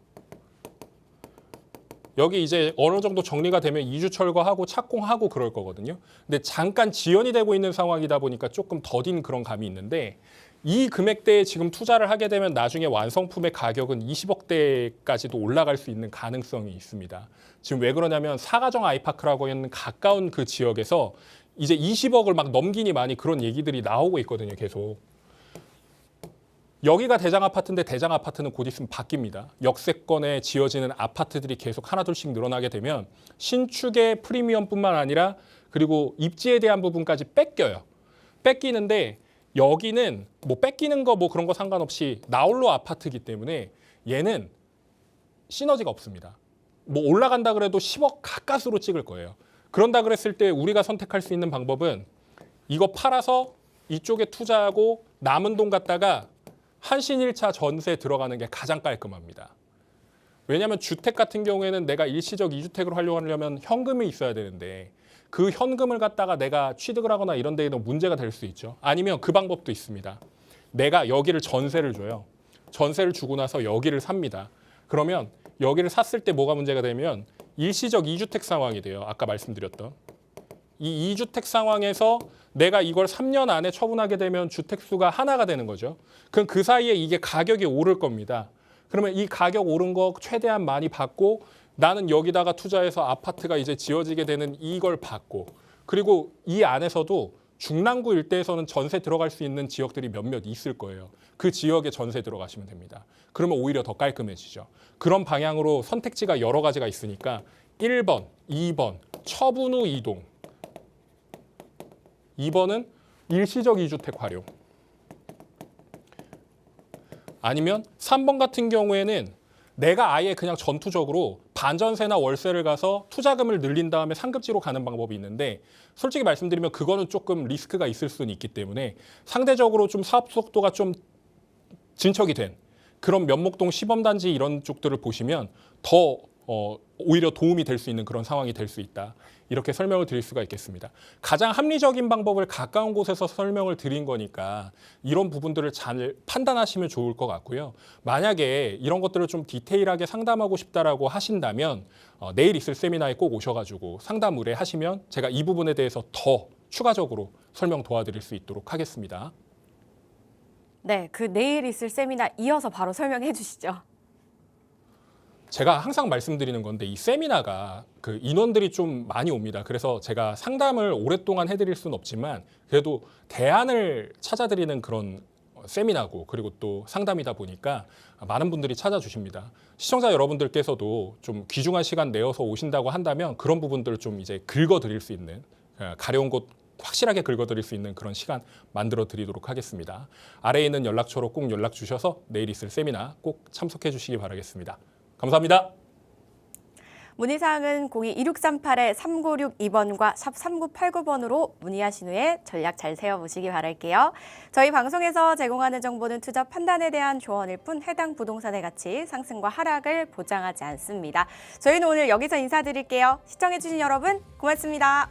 여기 이제 어느 정도 정리가 되면 이주 철거하고 착공하고 그럴 거거든요. 근데 잠깐 지연이 되고 있는 상황이다 보니까 조금 더딘 그런 감이 있는데 이 금액대에 지금 투자를 하게 되면 나중에 완성품의 가격은 20억대까지도 올라갈 수 있는 가능성이 있습니다. 지금 왜 그러냐면 사가정 아이파크라고 하는 가까운 그 지역에서 이제 20억을 막 넘기니 많이 그런 얘기들이 나오고 있거든요. 계속. 여기가 대장 아파트인데 대장 아파트는 곧 있으면 바뀝니다. 역세권에 지어지는 아파트들이 계속 하나둘씩 늘어나게 되면 신축의 프리미엄뿐만 아니라 그리고 입지에 대한 부분까지 뺏겨요. 뺏기는데 여기는 뭐 뺏기는 거 뭐 그런 거 상관없이 나홀로 아파트이기 때문에 얘는 시너지가 없습니다. 뭐 올라간다 그래도 10억 가까스로 찍을 거예요. 그런다 그랬을 때 우리가 선택할 수 있는 방법은 이거 팔아서 이쪽에 투자하고 남은 돈 갖다가 한신 1차 전세 들어가는 게 가장 깔끔합니다. 왜냐하면 주택 같은 경우에는 내가 일시적 2주택으로 하려면 현금이 있어야 되는데 그 현금을 갖다가 내가 취득을 하거나 이런 데에는 문제가 될 수 있죠. 아니면 그 방법도 있습니다. 내가 여기를 전세를 줘요. 전세를 주고 나서 여기를 삽니다. 그러면 여기를 샀을 때 뭐가 문제가 되면 일시적 2주택 상황이 돼요. 아까 말씀드렸던. 이 2주택 상황에서 내가 이걸 3년 안에 처분하게 되면 주택수가 하나가 되는 거죠. 그럼 그 사이에 이게 가격이 오를 겁니다. 그러면 이 가격 오른 거 최대한 많이 받고 나는 여기다가 투자해서 아파트가 이제 지어지게 되는 이걸 받고, 그리고 이 안에서도 중랑구 일대에서는 전세 들어갈 수 있는 지역들이 몇몇 있을 거예요. 그 지역에 전세 들어가시면 됩니다. 그러면 오히려 더 깔끔해지죠. 그런 방향으로 선택지가 여러 가지가 있으니까 1번, 2번 처분 후 이동, 2번은 일시적 2주택 활용, 아니면 3번 같은 경우에는 내가 아예 그냥 전투적으로 반전세나 월세를 가서 투자금을 늘린 다음에 상급지로 가는 방법이 있는데 솔직히 말씀드리면 그거는 조금 리스크가 있을 수는 있기 때문에 상대적으로 좀 사업 속도가 좀 진척이 된 그런 면목동 시범단지 이런 쪽들을 보시면 더 오히려 도움이 될 수 있는 그런 상황이 될 수 있다. 이렇게 설명을 드릴 수가 있겠습니다. 가장 합리적인 방법을 가까운 곳에서 설명을 드린 거니까 이런 부분들을 잘 판단하시면 좋을 것 같고요. 만약에 이런 것들을 좀 디테일하게 상담하고 싶다라고 하신다면 내일 있을 세미나에 꼭 오셔가지고 상담 의뢰하시면 제가 이 부분에 대해서 더 추가적으로 설명 도와드릴 수 있도록 하겠습니다. 네, 그 내일 있을 세미나 이어서 바로 설명해 주시죠. 제가 항상 말씀드리는 건데 이 세미나가 그 인원들이 좀 많이 옵니다. 그래서 제가 상담을 오랫동안 해드릴 수는 없지만 그래도 대안을 찾아드리는 그런 세미나고 그리고 또 상담이다 보니까 많은 분들이 찾아주십니다. 시청자 여러분들께서도 좀 귀중한 시간 내어서 오신다고 한다면 그런 부분들을 좀 이제 긁어드릴 수 있는, 가려운 곳 확실하게 긁어드릴 수 있는 그런 시간 만들어 드리도록 하겠습니다. 아래에 있는 연락처로 꼭 연락 주셔서 내일 있을 세미나 꼭 참석해 주시기 바라겠습니다. 감사합니다. 문의사항은 02-2638-3962번과 샵 3989번으로 문의하신 후에 전략 잘 세워보시기 바랄게요. 저희 방송에서 제공하는 정보는 투자 판단에 대한 조언일 뿐 해당 부동산의 가치, 상승과 하락을 보장하지 않습니다. 저희는 오늘 여기서 인사드릴게요. 시청해주신 여러분 고맙습니다.